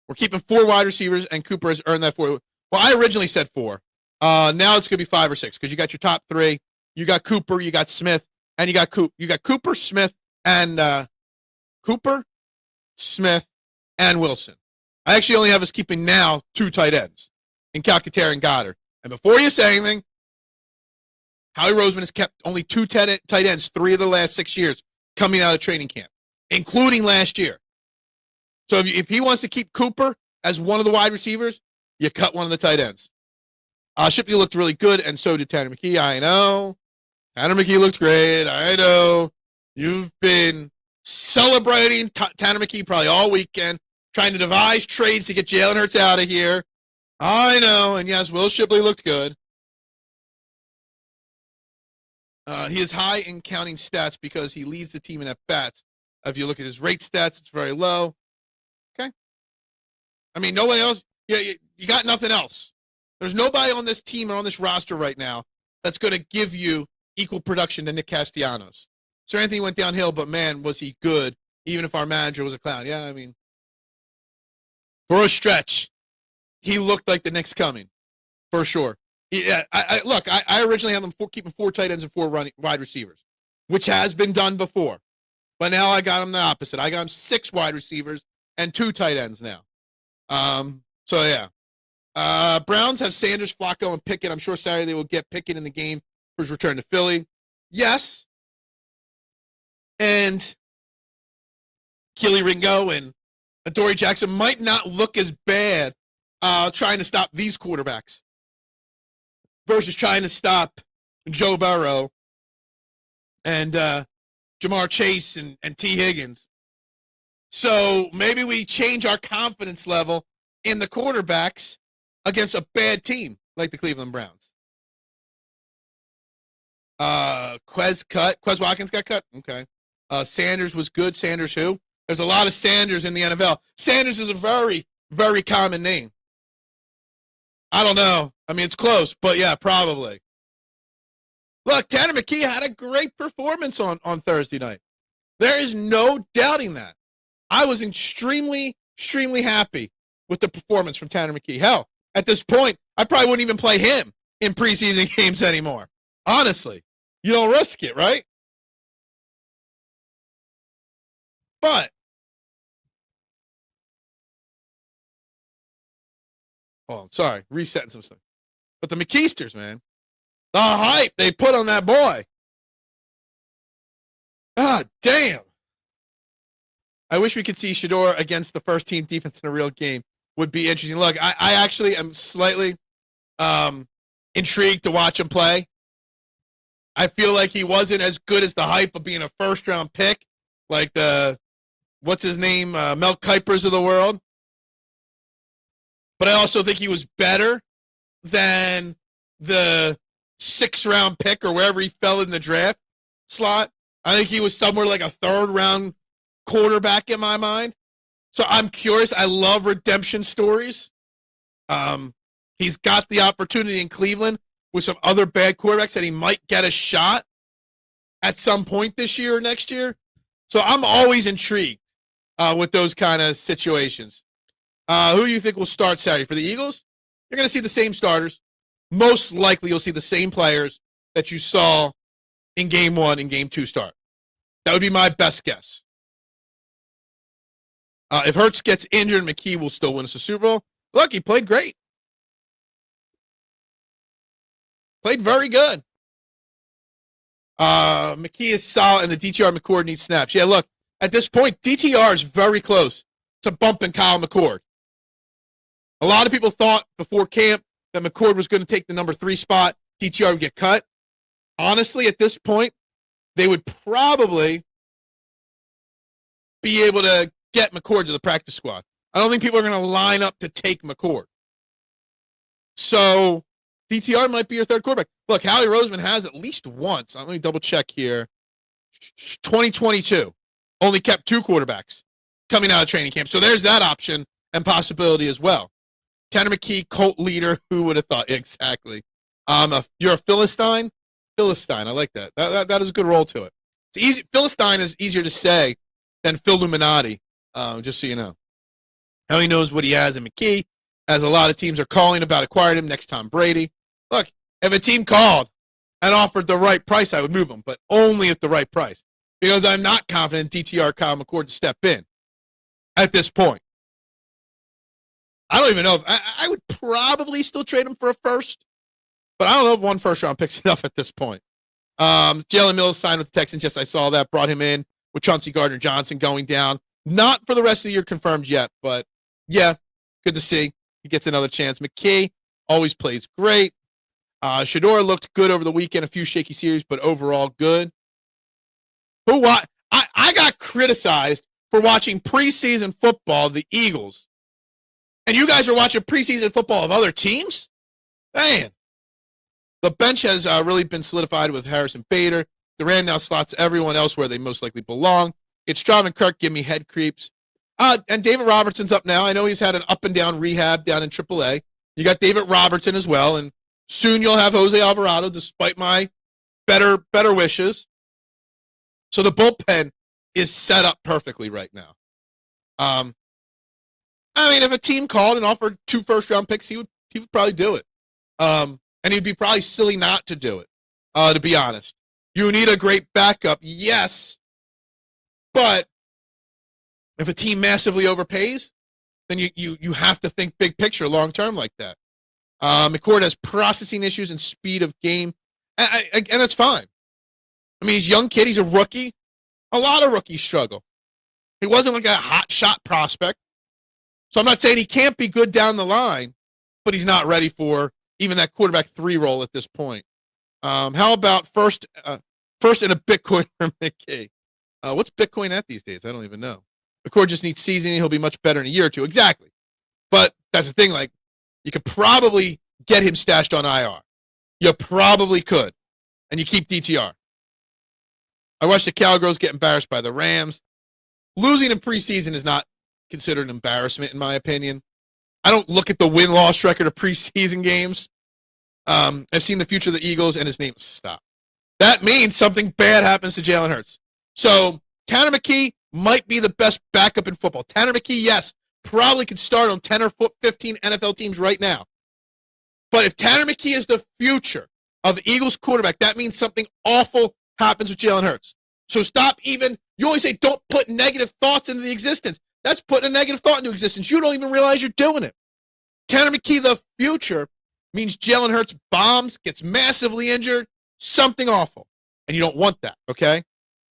[SPEAKER 1] We're keeping 4 wide receivers, and Cooper has earned that 4. Well, I originally said 4. Now it's going to be 5 or 6 because you got your top 3. You got Cooper, you got Smith, and you got Cooper, Smith, and Wilson. I actually only have us keeping now 2 tight ends in Calcaterra and Goddard. And before you say anything, Howie Roseman has kept only 2 tight ends 3 of the last 6 years coming out of training camp, including last year. So if he wants to keep Cooper as one of the wide receivers, you cut one of the tight ends. Shipley looked really good, and so did Tanner McKee. I know. Tanner McKee looked great. I know. You've been celebrating Tanner McKee probably all weekend, trying to devise trades to get Jalen Hurts out of here. I know. And yes, Will Shipley looked good. He is high in counting stats because he leads the team in at-bats. If you look at his rate stats, it's very low. Okay. I mean, nobody else. You got nothing else. There's nobody on this team or on this roster right now that's going to give you equal production to Nick Castellanos. So Anthony went downhill, but man, was he good, even if our manager was a clown. Yeah, I mean, for a stretch, he looked like the next coming, for sure. I originally had them keeping 4 tight ends and 4 wide receivers, which has been done before. But now I got him the opposite. I got him 6 wide receivers and 2 tight ends now. So, yeah. Browns have Sanders, Flacco, and Pickett. I'm sure Saturday they will get Pickett in the game for his return to Philly. Yes. And Keely Ringo and Adoree Jackson might not look as bad trying to stop these quarterbacks versus trying to stop Joe Burrow and Jamar Chase and T. Higgins. So maybe we change our confidence level in the quarterbacks against a bad team like the Cleveland Browns. Quez Watkins got cut. Okay. Sanders was good. Sanders who? There's a lot of Sanders in the NFL. Sanders is a very, very common name. I don't know. I mean, it's close, but yeah, probably. Look, Tanner McKee had a great performance on Thursday night. There is no doubting that. I was extremely, extremely happy with the performance from Tanner McKee. Hell, at this point, I probably wouldn't even play him in preseason games anymore. Honestly, you don't risk it, right? But sorry, resetting some stuff. But the McKeesters, man, the hype they put on that boy. Ah, damn. I wish we could see Shedeur against the first team defense in a real game. Would be interesting. Look, I actually am slightly intrigued to watch him play. I feel like he wasn't as good as the hype of being a first-round pick, like the, what's his name, Mel Kipers of the world. But I also think he was better than the 6th-round pick or wherever he fell in the draft slot. I think he was somewhere like a 3rd-round quarterback in my mind. So I'm curious. I love redemption stories. He's got the opportunity in Cleveland with some other bad quarterbacks that he might get a shot at some point this year or next year. So I'm always intrigued with those kind of situations. Who do you think will start Saturday? For the Eagles, you're going to see the same starters. Most likely you'll see the same players that you saw in Game 1 and Game 2 start. That would be my best guess. If Hurts gets injured, McKee will still win us a Super Bowl. Look, he played great. Played very good. McKee is solid, and the DTR McCord needs snaps. Yeah, look, at this point, DTR is very close to bumping Kyle McCord. A lot of people thought before camp that McCord was going to take the number 3 spot. DTR would get cut. Honestly, at this point, they would probably be able to get McCord to the practice squad. I don't think people are going to line up to take McCord. So DTR might be your 3rd quarterback. Look, Howie Roseman has at least once. Let me double check here. 2022 only kept 2 quarterbacks coming out of training camp. So there's that option and possibility as well. Tanner McKee, cult leader. Who would have thought? Exactly. You're a Philistine? Philistine. I like that. That is a good role to it. It's easy. Philistine is easier to say than Philluminati, just so you know. How he knows what he has in McKee, as a lot of teams are calling about acquiring him next Tom Brady. Look, if a team called and offered the right price, I would move him, but only at the right price. Because I'm not confident DTR Kyle McCord to step in at this point. I don't even know if I would probably still trade him for a 1st, but I don't know if 1 first-round pick's enough at this point. Jalen Mills signed with the Texans. Yes, I saw that. Brought him in with Chauncey Gardner-Johnson going down. Not for the rest of the year confirmed yet, but yeah, good to see. He gets another chance. McKee always plays great. Shedeur looked good over the weekend. A few shaky series, but overall good. I got criticized for watching preseason football of the Eagles. And you guys are watching preseason football of other teams? Man. The bench has really been solidified with Harrison Bader. Duran now slots everyone else where they most likely belong. It's Strom and Kirk give me head creeps. And David Robertson's up now. I know he's had an up-and-down rehab down in AAA. You got David Robertson as well, and soon you'll have Jose Alvarado, despite my better wishes. So the bullpen is set up perfectly right now. I mean, if a team called and offered 2 first-round picks, he would probably do it. And he'd be probably silly not to do it, to be honest. You need a great backup, yes. But if a team massively overpays, then you have to think big picture, long-term like that. McCord has processing issues and speed of game, and that's fine. I mean, he's a young kid. He's a rookie. A lot of rookies struggle. He wasn't like a hot shot prospect. So I'm not saying he can't be good down the line, but he's not ready for even that quarterback 3 role at this point. How about first in a Bitcoin for McKee? What's Bitcoin at these days? I don't even know. McCord just needs seasoning. He'll be much better in a year or 2. Exactly. But that's the thing. Like, you could probably get him stashed on IR. You probably could. And you keep DTR. I watched the Cowgirls get embarrassed by the Rams. Losing in preseason is not considered an embarrassment, in my opinion. I don't look at the win-loss record of preseason games. I've seen the future of the Eagles, and his name is stop. That means something bad happens to Jalen Hurts. So Tanner McKee might be the best backup in football. Tanner McKee, yes, probably could start on 10 or 15 NFL teams right now. But if Tanner McKee is the future of the Eagles quarterback, that means something awful happens with Jalen Hurts. So stop even, you always say don't put negative thoughts into the existence. That's putting a negative thought into existence. You don't even realize you're doing it. Tanner McKee, the future, means Jalen Hurts bombs, gets massively injured, something awful. And you don't want that, okay?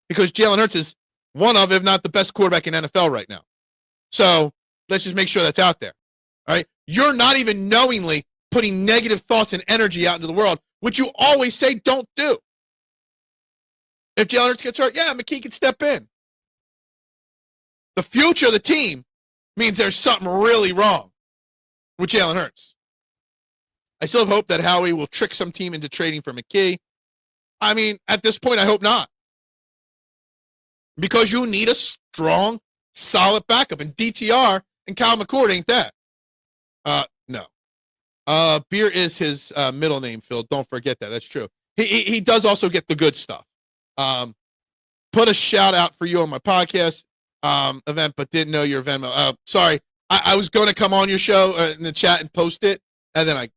[SPEAKER 1] Because Jalen Hurts is one of, if not the best quarterback in NFL right now. So let's just make sure that's out there, all right? You're not even knowingly putting negative thoughts and energy out into the world, which you always say don't do. If Jalen Hurts gets hurt, yeah, McKee can step in. The future of the team means there's something really wrong with Jalen Hurts. I still have hope that Howie will trick some team into trading for McKee. I mean, at this point, I hope not. Because you need a strong, solid backup. And DTR and Kyle McCord ain't that. No. Beer is his middle name, Phil. Don't forget that. That's true. He does also get the good stuff. Put a shout out for you on my podcast event, but didn't know your Venmo. Sorry. I was going to come on your show in the chat and post it, and then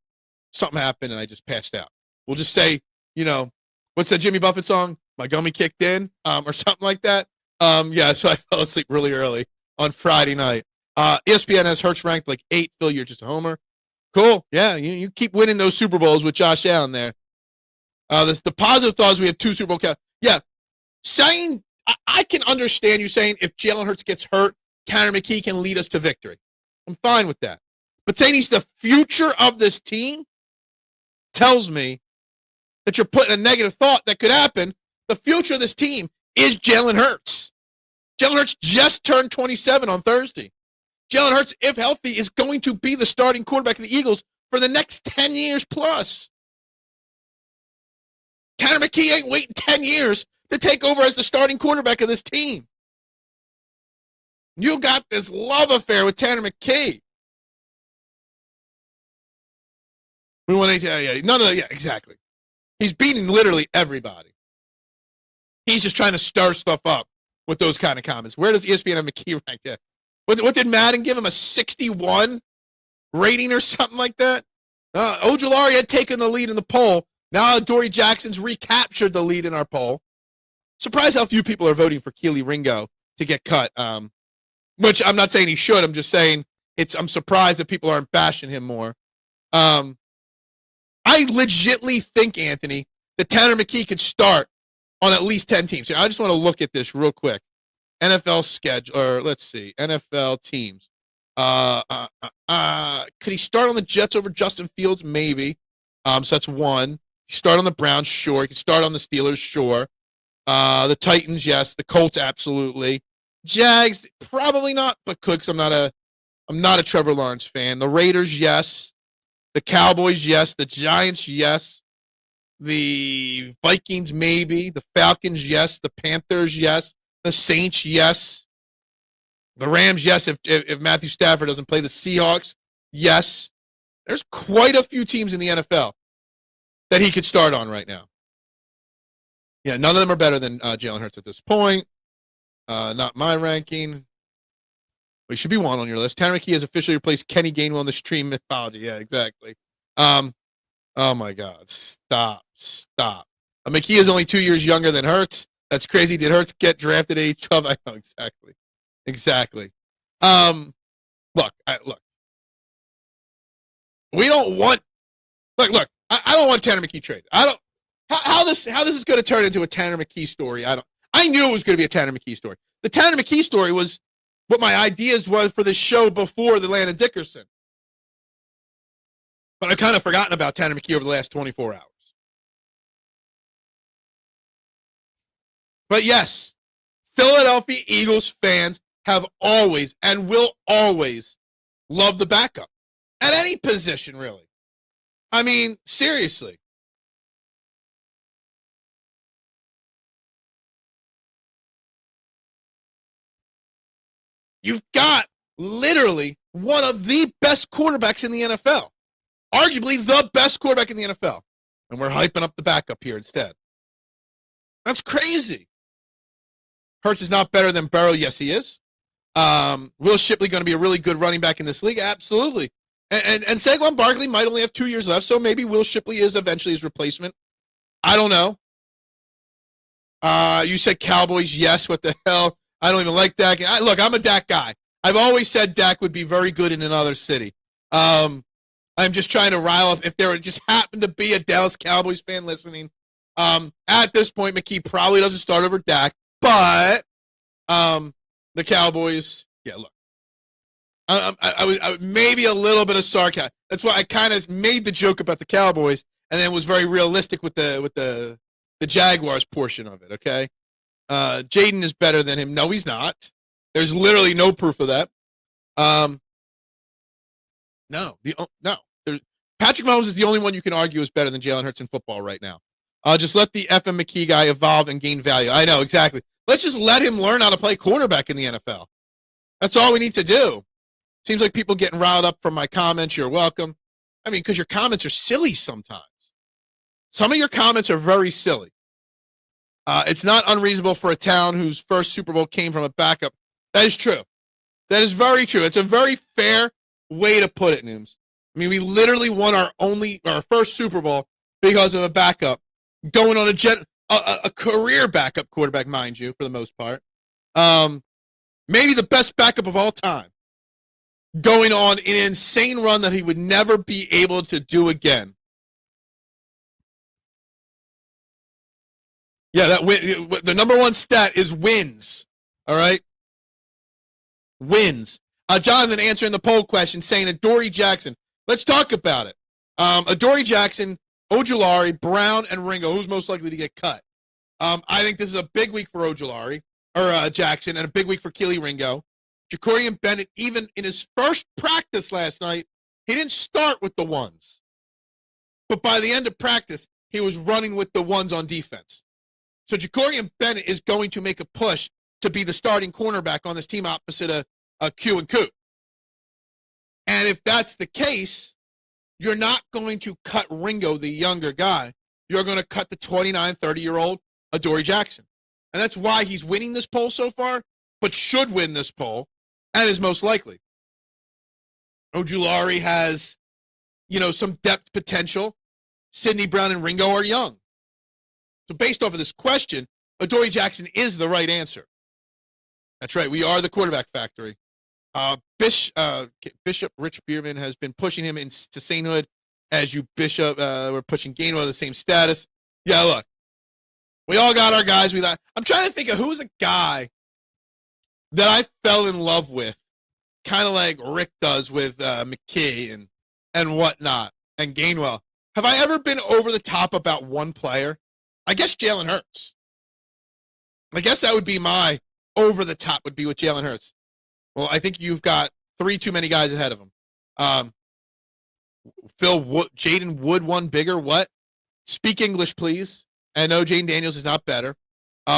[SPEAKER 1] something happened, and I just passed out. We'll just say, what's that Jimmy Buffett song? My gummy kicked in, or something like that. Yeah, so I fell asleep really early on Friday night. ESPN has Hurts ranked like 8. Phil, you're just a homer. Cool. Yeah, you keep winning those Super Bowls with Josh Allen there. The positive thought is we have 2 Super Bowl Yeah, saying I can understand you saying if Jalen Hurts gets hurt, Tanner McKee can lead us to victory. I'm fine with that. But saying he's the future of this team tells me that you're putting a negative thought that could happen. The future of this team is Jalen Hurts. Jalen Hurts just turned 27 on Thursday. Jalen Hurts, if healthy, is going to be the starting quarterback of the Eagles for the next 10 years plus. Tanner McKee ain't waiting 10 years to take over as the starting quarterback of this team. You got this love affair with Tanner McKee. We want to, yeah, exactly. He's beating literally everybody. He's just trying to stir stuff up with those kind of comments. Where does ESPN have McKee ranked at? What did Madden give him, a 61 rating or something like that? Ojulari had taken the lead in the poll. Now Dory Jackson's recaptured the lead in our poll. Surprised how few people are voting for Keely Ringo to get cut. Which I'm not saying he should. I'm just saying I'm surprised that people aren't bashing him more. I legitimately think, Anthony, that Tanner McKee could start on at least 10 teams. I just want to look at this real quick. NFL schedule, or let's see, NFL teams. Could he start on the Jets over Justin Fields? Maybe. So that's one. Start on the Browns, sure. He could start on the Steelers, sure. The Titans, yes. The Colts, absolutely. Jags, probably not, but could, because I'm not a Trevor Lawrence fan. The Raiders, yes. The Cowboys, yes. The Giants, yes. The Vikings, maybe. The Falcons, yes. The Panthers, yes. The Saints, yes. The Rams, yes. If Matthew Stafford doesn't play. The Seahawks, yes. There's quite a few teams in the NFL that he could start on right now. Yeah, none of them are better than Jalen Hurts at this point. Not my ranking. We should be one on your list. Tanner McKee has officially replaced Kenny Gainwell in the stream mythology. Yeah, exactly. Oh my God. Stop. McKee is only 2 years younger than Hurts. That's crazy. Did Hurts get drafted at age 12? I know, exactly. Look. We don't want. Look. I don't want Tanner McKee traded. I don't. How this is going to turn into a Tanner McKee story? I knew it was going to be a Tanner McKee story. The Tanner McKee story was what my ideas was for this show before the Landon Dickerson. But I've kind of forgotten about Tanner McKee over the last 24 hours. But yes, Philadelphia Eagles fans have always and will always love the backup at any position, really. I mean, seriously. You've got literally one of the best quarterbacks in the NFL. Arguably the best quarterback in the NFL. And we're hyping up the backup here instead. That's crazy. Hurts is not better than Burrow. Yes, he is. Will Shipley going to be a really good running back in this league? Absolutely. And Saquon Barkley might only have 2 years left, so maybe Will Shipley is eventually his replacement. I don't know. You said Cowboys. Yes, what the hell? I don't even like Dak. Look, I'm a Dak guy. I've always said Dak would be very good in another city. I'm just trying to rile up. If there just happened to be a Dallas Cowboys fan listening, at this point, McKee probably doesn't start over Dak. But the Cowboys, yeah, look. I maybe a little bit of sarcasm. That's why I kind of made the joke about the Cowboys and then was very realistic with the Jaguars portion of it, okay? Jaden is better than him. No, he's not. There's literally no proof of that. No. Patrick Mahomes is the only one you can argue is better than Jalen Hurts in football right now. Just let the F and McKee guy evolve and gain value. I know, exactly. Let's just let him learn how to play quarterback in the NFL. That's all we need to do. Seems like people getting riled up from my comments. You're welcome. I mean, because your comments are silly sometimes. Some of your comments are very silly. It's not unreasonable for a town whose first Super Bowl came from a backup. That is true. That is very true. It's a very fair way to put it, Nooms. I mean, we literally won our first Super Bowl because of a backup going on a career backup quarterback, mind you, for the most part. Maybe the best backup of all time, going on an insane run that he would never be able to do again. Yeah, the number one stat is wins. All right? Wins. Jonathan answering the poll question saying Adoree Jackson. Let's talk about it. Adoree Jackson, Ojulari, Brown, and Ringo. Who's most likely to get cut? I think this is a big week for Ojulari, or Jackson, and a big week for Keely Ringo. Jacorian Bennett, even in his first practice last night, he didn't start with the ones. But by the end of practice, he was running with the ones on defense. So Jacorian Bennett is going to make a push to be the starting cornerback on this team opposite of Q and Coot. And if that's the case, you're not going to cut Ringo, the younger guy. You're going to cut the 29, 30-year-old Adoree Jackson. And that's why he's winning this poll so far, but should win this poll, and is most likely. Ojulari has, some depth potential. Sidney Brown and Ringo are young. So based off of this question, Adoree Jackson is the right answer. That's right. We are the quarterback factory. Bishop Rich Bierman has been pushing him into sainthood as you Bishop. We're pushing Gainwell to the same status. Yeah, look. We all got our guys we like. I'm trying to think of who's a guy that I fell in love with, kind of like Rick does with McKee and whatnot, and Gainwell. Have I ever been over the top about one player? I guess Jalen Hurts. I guess that would be my over the top would be with Jalen Hurts. Well, I think you've got 3 too many guys ahead of him. Jaden Wood one bigger. What? Speak English, please. I know Jane Daniels is not better,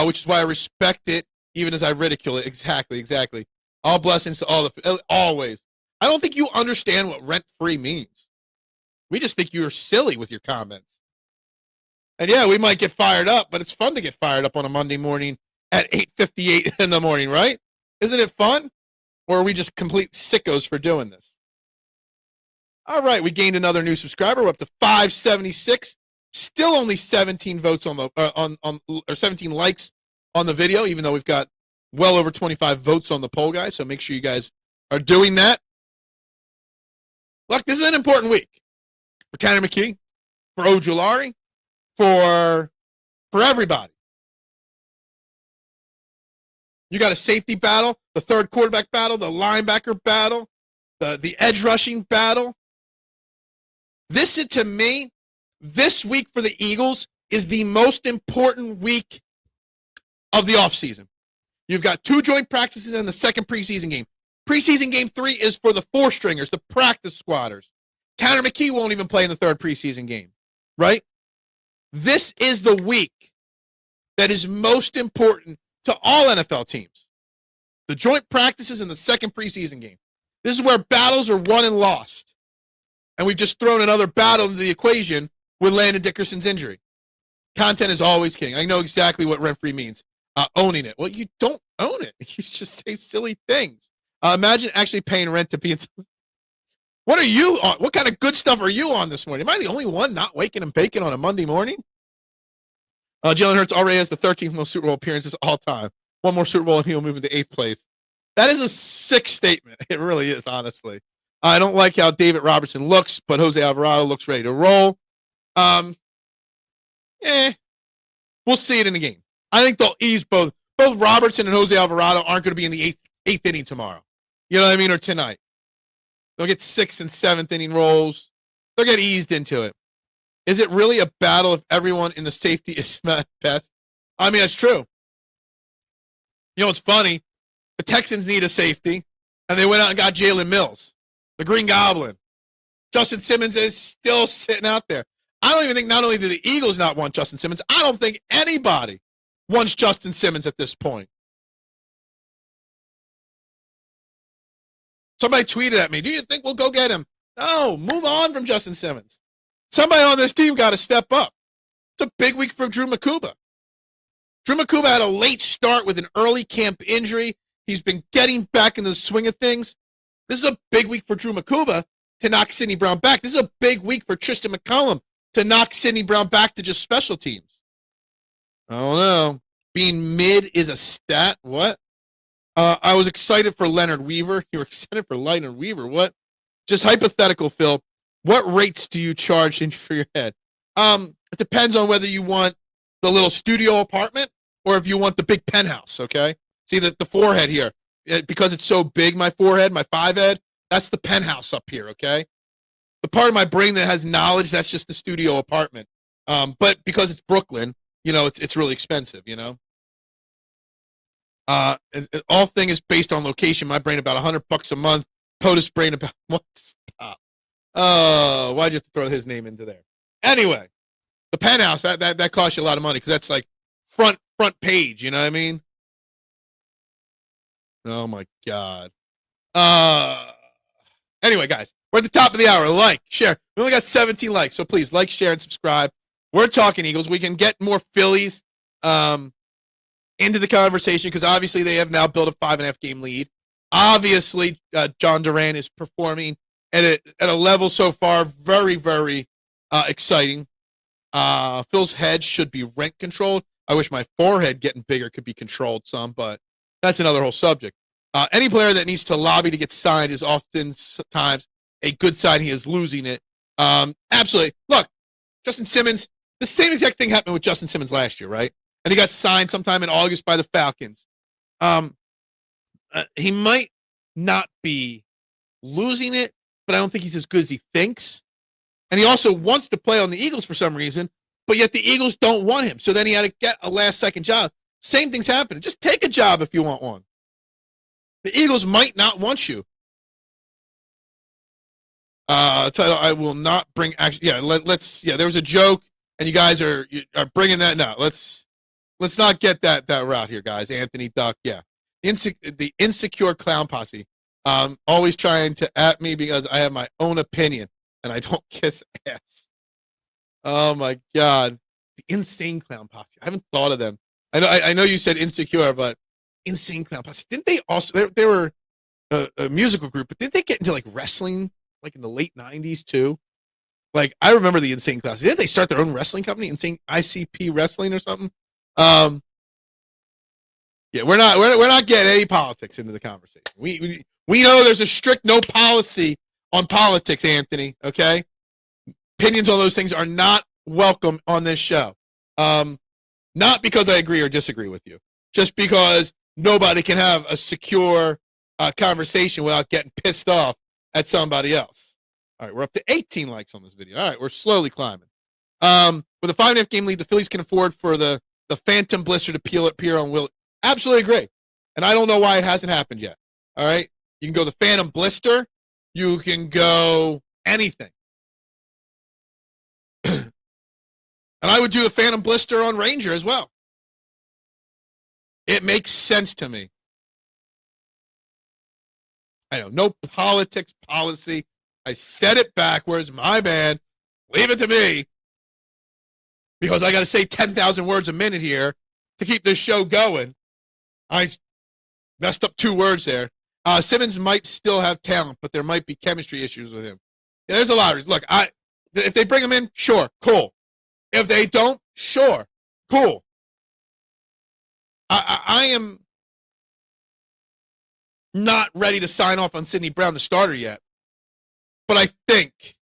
[SPEAKER 1] which is why I respect it, even as I ridicule it. Exactly. All blessings to all always. I don't think you understand what rent-free means. We just think you're silly with your comments. And yeah, we might get fired up, but it's fun to get fired up on a Monday morning at 8:58 in the morning, right? Isn't it fun? Or are we just complete sickos for doing this? All right, we gained another new subscriber. We're up to 576. Still only 17 votes on the or 17 likes on the video, even though we've got well over 25 votes on the poll, guys. So make sure you guys are doing that. Look, this is an important week for Tanner McKee, for Ojulari, for everybody. You got a safety battle, the third quarterback battle, the linebacker battle, the edge rushing battle. This, to me, this week for the Eagles is the most important week of the offseason. You've got 2 joint practices and the second preseason game. Preseason game 3 is for the 4-stringers, the practice squatters. Tanner McKee won't even play in the third preseason game, right? This is the week that is most important to all NFL teams. The joint practices and the second preseason game. This is where battles are won and lost. And we've just thrown another battle into the equation with Landon Dickerson's injury. Content is always king. I know exactly what rent-free means. Owning it. Well, you don't own it. You just say silly things. Imagine actually paying rent to be in. What are you on? What kind of good stuff are you on this morning? Am I the only one not waking and baking on a Monday morning? Jalen Hurts already has the 13th most Super Bowl appearances all time. One more Super Bowl and he'll move into 8th place. That is a sick statement. It really is, honestly. I don't like how David Robertson looks, but Jose Alvarado looks ready to roll. We'll see it in the game. I think they'll ease both. Both Robertson and Jose Alvarado aren't going to be in the eighth inning tomorrow. You know what I mean? Or tonight. They'll get 6th and 7th inning rolls. They'll get eased into it. Is it really a battle if everyone in the safety is best? I mean, that's true. You know what's funny? The Texans need a safety, and they went out and got Jalen Mills, the Green Goblin. Justin Simmons is still sitting out there. I don't even think not only do the Eagles not want Justin Simmons, I don't think anybody wants Justin Simmons at this point. Somebody tweeted at me, do you think we'll go get him? No, move on from Justin Simmons. Somebody on this team got to step up. It's a big week for Drew McCuba. Drew McCuba had a late start with an early camp injury. He's been getting back in the swing of things. This is a big week for Drew McCuba to knock Sidney Brown back. This is a big week for Tristan McCollum to knock Sidney Brown back to just special teams. I don't know. Being mid is a stat. What? I was excited for Leonard Weaver. You were excited for Leonard Weaver. What? Just hypothetical, Phil. What rates do you charge for your head? It depends on whether you want the little studio apartment or if you want the big penthouse, okay? See the forehead here. Because it's so big, my forehead, my 5 head, that's the penthouse up here, okay? The part of my brain that has knowledge, that's just the studio apartment. But because it's Brooklyn, it's really expensive, all thing is based on location. My brain about $100 a month. POTUS brain about what? Stop. Oh, why'd you have to throw his name into there? Anyway, the penthouse that costs you a lot of money because that's like front page. You know what I mean? Oh my God. Anyway, guys, we're at the top of the hour. Like, share. We only got 17 likes, so please like, share, and subscribe. We're talking Eagles. We can get more Phillies into the conversation because obviously they have now built a 5.5 game lead. Obviously, John Duran is performing at a level so far very, very exciting. Phil's head should be rent controlled. I wish my forehead getting bigger could be controlled some, but that's another whole subject. Any player that needs to lobby to get signed is oftentimes a good sign he is losing it. Absolutely. Look, Justin Simmons, the same exact thing happened with Justin Simmons last year, right? And he got signed sometime in August by the Falcons. He might not be losing it, but I don't think he's as good as he thinks. And he also wants to play on the Eagles for some reason, but yet the Eagles don't want him. So then he had to get a last-second job. Same thing's happening. Just take a job if you want one. The Eagles might not want you. Title, I will not bring action. Yeah, let's. Yeah, there was a joke, and you guys are bringing that now. Let's not get that route here, guys. Anthony Duck, yeah. The insecure clown posse. Always trying to at me because I have my own opinion and I don't kiss ass. Oh my God. The insane clown posse. I haven't thought of them. I know you said insecure, but insane clown posse. Didn't they also they were a musical group, but didn't they get into like wrestling like in the late 90s too? Like I remember the insane clown. Didn't they start their own wrestling company, Insane ICP Wrestling or something? Yeah, we're not getting any politics into the conversation. We know there's a strict no policy on politics, Anthony. Okay, opinions on those things are not welcome on this show. Not because I agree or disagree with you, just because nobody can have a secure conversation without getting pissed off at somebody else. All right, we're up to 18 likes on this video. All right, we're slowly climbing. With a 5.5 game lead, the Phillies can afford for the phantom blister to appear on Will. Absolutely agree. And I don't know why it hasn't happened yet. All right? You can go the phantom blister. You can go anything. And I would do the phantom blister on Ranger as well. It makes sense to me. I know, no politics policy. I said it backwards. My bad. Leave it to me. Because I got to say 10,000 words a minute here to keep this show going. I messed up 2 words there. Simmons might still have talent, but there might be chemistry issues with him. Yeah, there's a lot of reasons. Look, if they bring him in, sure, cool. If they don't, sure, cool. I am not ready to sign off on Sidney Brown, the starter, yet. But I think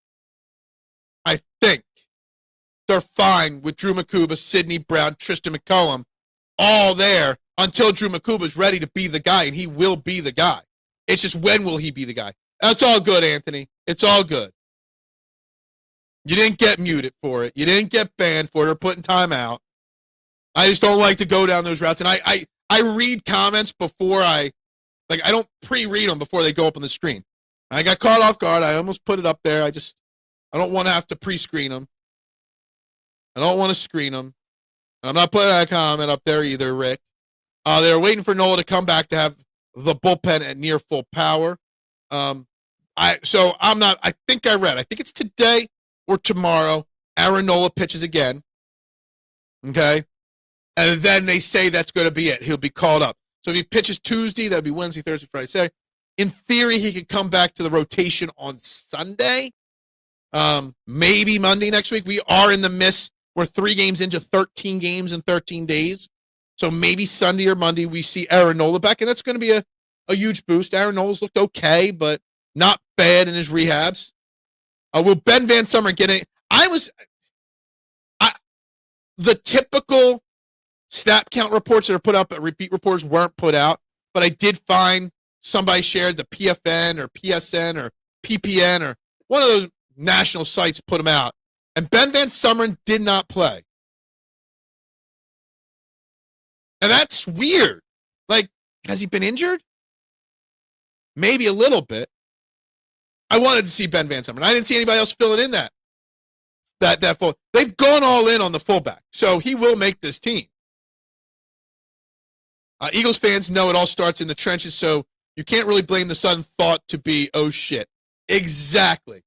[SPEAKER 1] they're fine with Drew McCuba, Sidney Brown, Tristan McCollum, all there until Drew McCuba is ready to be the guy, and he will be the guy. It's just when will he be the guy? That's all good, Anthony. It's all good. You didn't get muted for it. You didn't get banned for it or put in timeout. I just don't like to go down those routes. And I read comments before I don't pre-read them before they go up on the screen. I got caught off guard. I almost put it up there. I don't want to have to pre-screen them. I don't want to screen them. I'm not putting that comment up there either, Rick. They're waiting for Nola to come back to have the bullpen at near full power. I think it's today or tomorrow. Aaron Nola pitches again. Okay. And then they say that's going to be it. He'll be called up. So if he pitches Tuesday, that'd be Wednesday, Thursday, Friday, Saturday. In theory, he could come back to the rotation on Sunday. Maybe Monday next week. We are in the midst. We're 3 games into 13 games in 13 days. So maybe Sunday or Monday we see Aaron Nola back, and that's going to be a huge boost. Aaron Nola's looked okay, but not bad in his rehabs. Will Ben Van Summer get it? The typical snap count reports that are put up at repeat reports weren't put out, but I did find somebody shared the PFN or PSN or PPN or one of those national sites put them out. And Ben Van Summer did not play. And that's weird. Like, has he been injured? Maybe a little bit. I wanted to see Ben Van Summer. I didn't see anybody else filling in that full. They've gone all in on the fullback, so he will make this team. Eagles fans know it all starts in the trenches, so you can't really blame the sudden thought to be, oh, shit. Exactly.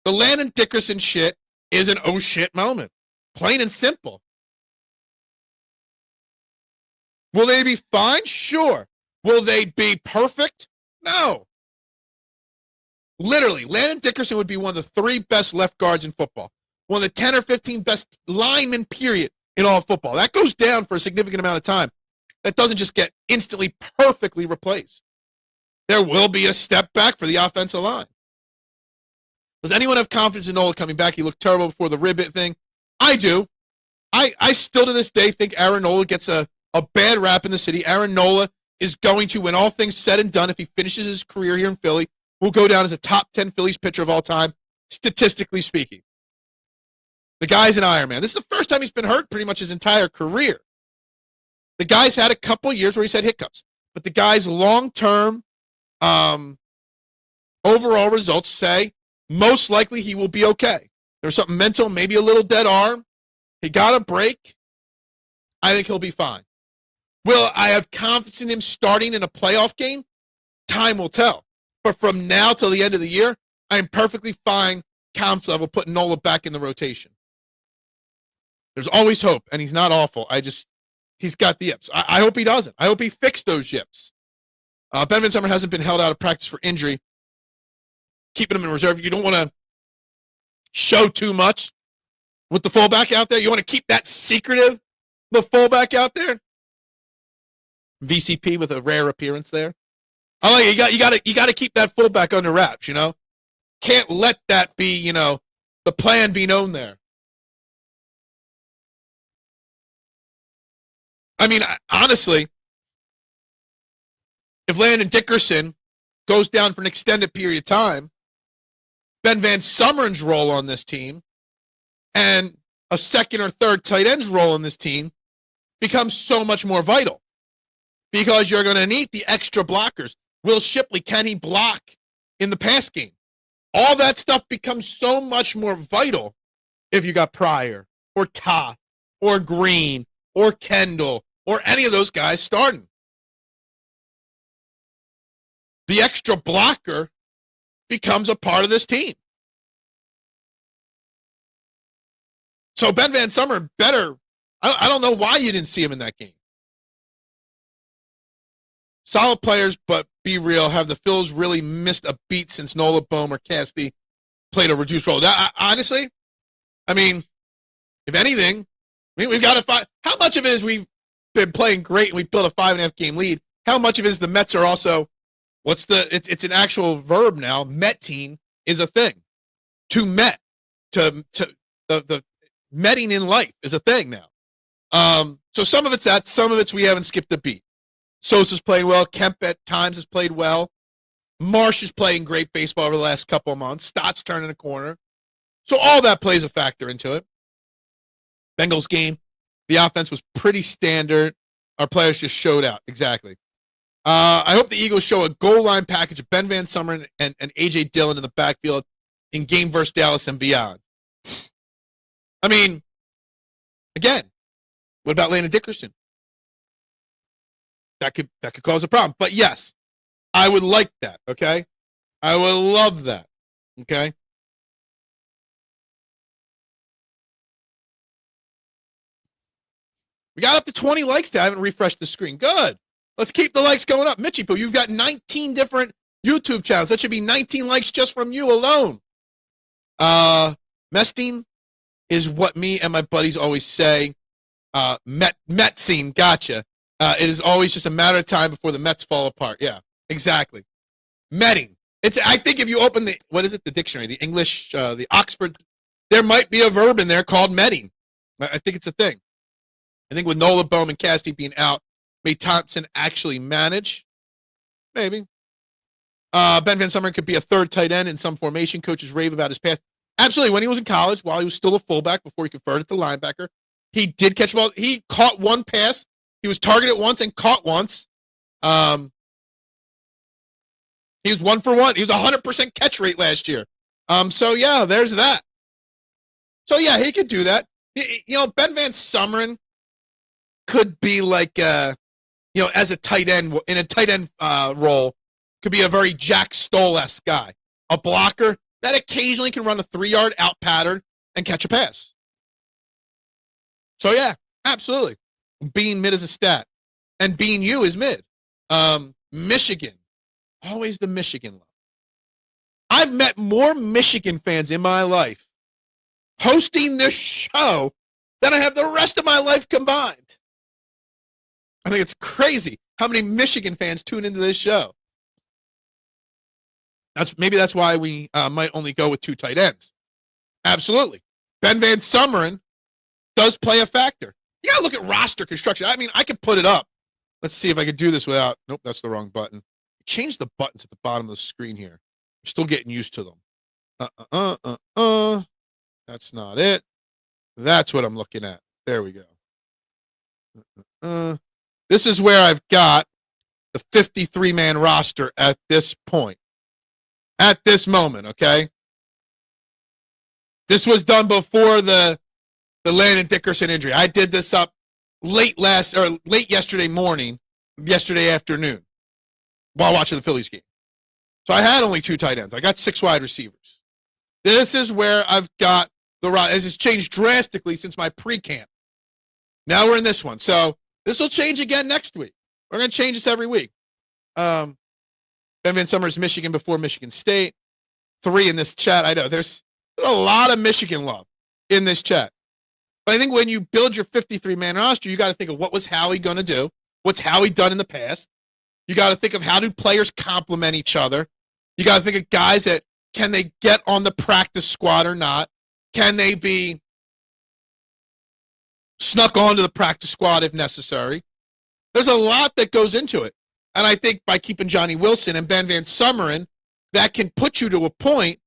[SPEAKER 1] The Landon Dickerson shit is an oh, shit moment. Plain and simple. Will they be fine? Sure. Will they be perfect? No. Literally, Landon Dickerson would be one of the 3 best left guards in football. One of the 10 or 15 best linemen, period, in all of football. That goes down for a significant amount of time. That doesn't just get instantly perfectly replaced. There will be a step back for the offensive line. Does anyone have confidence in Nola coming back? He looked terrible before the rib hit thing. I do. I still to this day think Aaron Nola gets a bad rap in the city. Aaron Nola is going to, when all things said and done, if he finishes his career here in Philly, will go down as a top 10 Phillies pitcher of all time, statistically speaking. The guy's an Iron Man. This is the first time he's been hurt pretty much his entire career. The guy's had a couple years where he's had hiccups, but the guy's long-term overall results say most likely he will be okay. There's something mental, maybe a little dead arm. He got a break. I think he'll be fine. Will I have confidence in him starting in a playoff game? Time will tell. But from now till the end of the year, I am perfectly fine, confidence level, putting Nola back in the rotation. There's always hope, and he's not awful. He's got the yips. I hope he doesn't. I hope he fixed those yips. Ben Van Summer hasn't been held out of practice for injury. Keeping him in reserve. You don't want to show too much with the fullback out there. You want to keep that secretive, the fullback out there. VCP with a rare appearance there. I like it. You got to keep that fullback under wraps, you know? Can't let that be, the plan be known there. I mean, honestly, if Landon Dickerson goes down for an extended period of time, Ben Van Summer's role on this team and a second or third tight end's role on this team becomes so much more vital because you're going to need the extra blockers. Will Shipley, can he block in the pass game? All that stuff becomes so much more vital if you got Pryor or Toth or Green or Kendall or any of those guys starting. The extra blocker becomes a part of this team. So Ben Van Summer better. I don't know why you didn't see him in that game. Solid players, but be real. Have the Phils really missed a beat since Nola, Bohm, or Caspi played a reduced role? Honestly, I mean, if anything, we've got to find. How much of it is we've been playing great and we built a 5.5 game lead? How much of it is the Mets are also, it's an actual verb now. Metting is a thing. To met, to the metting in life is a thing now. So some of it's that, some of it's we haven't skipped a beat. Sosa's playing well. Kemp at times has played well. Marsh is playing great baseball over the last couple of months. Stott's turning a corner. So all that plays a factor into it. Bengals game, the offense was pretty standard. Our players just showed out. Exactly. I hope the Eagles show a goal line package of Ben Van Sumeren and A.J. Dillon in the backfield in game versus Dallas and beyond. I mean, again, what about Landon Dickerson? That could cause a problem. But yes, I would like that, okay? I would love that, okay? We got up to 20 likes today. I haven't refreshed the screen. Good. Let's keep the likes going up. Mitchie Poo, you've got 19 different YouTube channels. That should be 19 likes just from you alone. Mestine is what me and my buddies always say. Metzine, gotcha. It is always just a matter of time before the Mets fall apart. Yeah, exactly. Metting. I think if you open the dictionary, the English, the Oxford, there might be a verb in there called metting. I think it's a thing. I think with Nola Bohm and Casty being out, may Thompson actually manage? Maybe. Ben Van Sumeren could be a third tight end in some formation. Coaches rave about his pass. Absolutely. When he was in college, while he was still a fullback before he converted to linebacker, he did catch the ball. He caught one pass. He was targeted once and caught once. He was 1 for 1. He was 100% catch rate last year. So, yeah, there's that. So, yeah, he could do that. Ben Van Sumeren could be like, as a tight end, in a tight end role, could be a very Jack Stoll-esque guy. A blocker that occasionally can run a 3-yard out pattern and catch a pass. So, yeah, absolutely. Being mid is a stat. And being you is mid. Michigan. Always the Michigan love. I've met more Michigan fans in my life hosting this show than I have the rest of my life combined. I think it's crazy how many Michigan fans tune into this show. Maybe that's why we might only go with 2 tight ends. Absolutely. Ben Van Sumeren does play a factor. You got to look at roster construction. I mean, I could put it up. Let's see if I could do this without. Nope, that's the wrong button. Change the buttons at the bottom of the screen here. I'm still getting used to them. That's not it. That's what I'm looking at. There we go. This is where I've got the 53-man roster at this point. At this moment, okay? This was done before the Landon Dickerson injury. I did this up late yesterday morning, yesterday afternoon, while watching the Phillies game. So I had only 2 tight ends. I got 6 wide receivers. This is where I've got the roster. This has changed drastically since my pre-camp. Now we're in this one. So this will change again next week. We're going to change this every week. Ben Van Sumeren's Michigan before Michigan State. 3 in this chat. I know there's a lot of Michigan love in this chat. But I think when you build your 53-man roster, you got to think of what was Howie going to do? What's Howie done in the past? You got to think of how do players complement each other? You got to think of guys that can they get on the practice squad or not? Can they be snuck onto the practice squad if necessary? There's a lot that goes into it. And I think by keeping Johnny Wilson and Ben Van Sumeren, that can put you to a point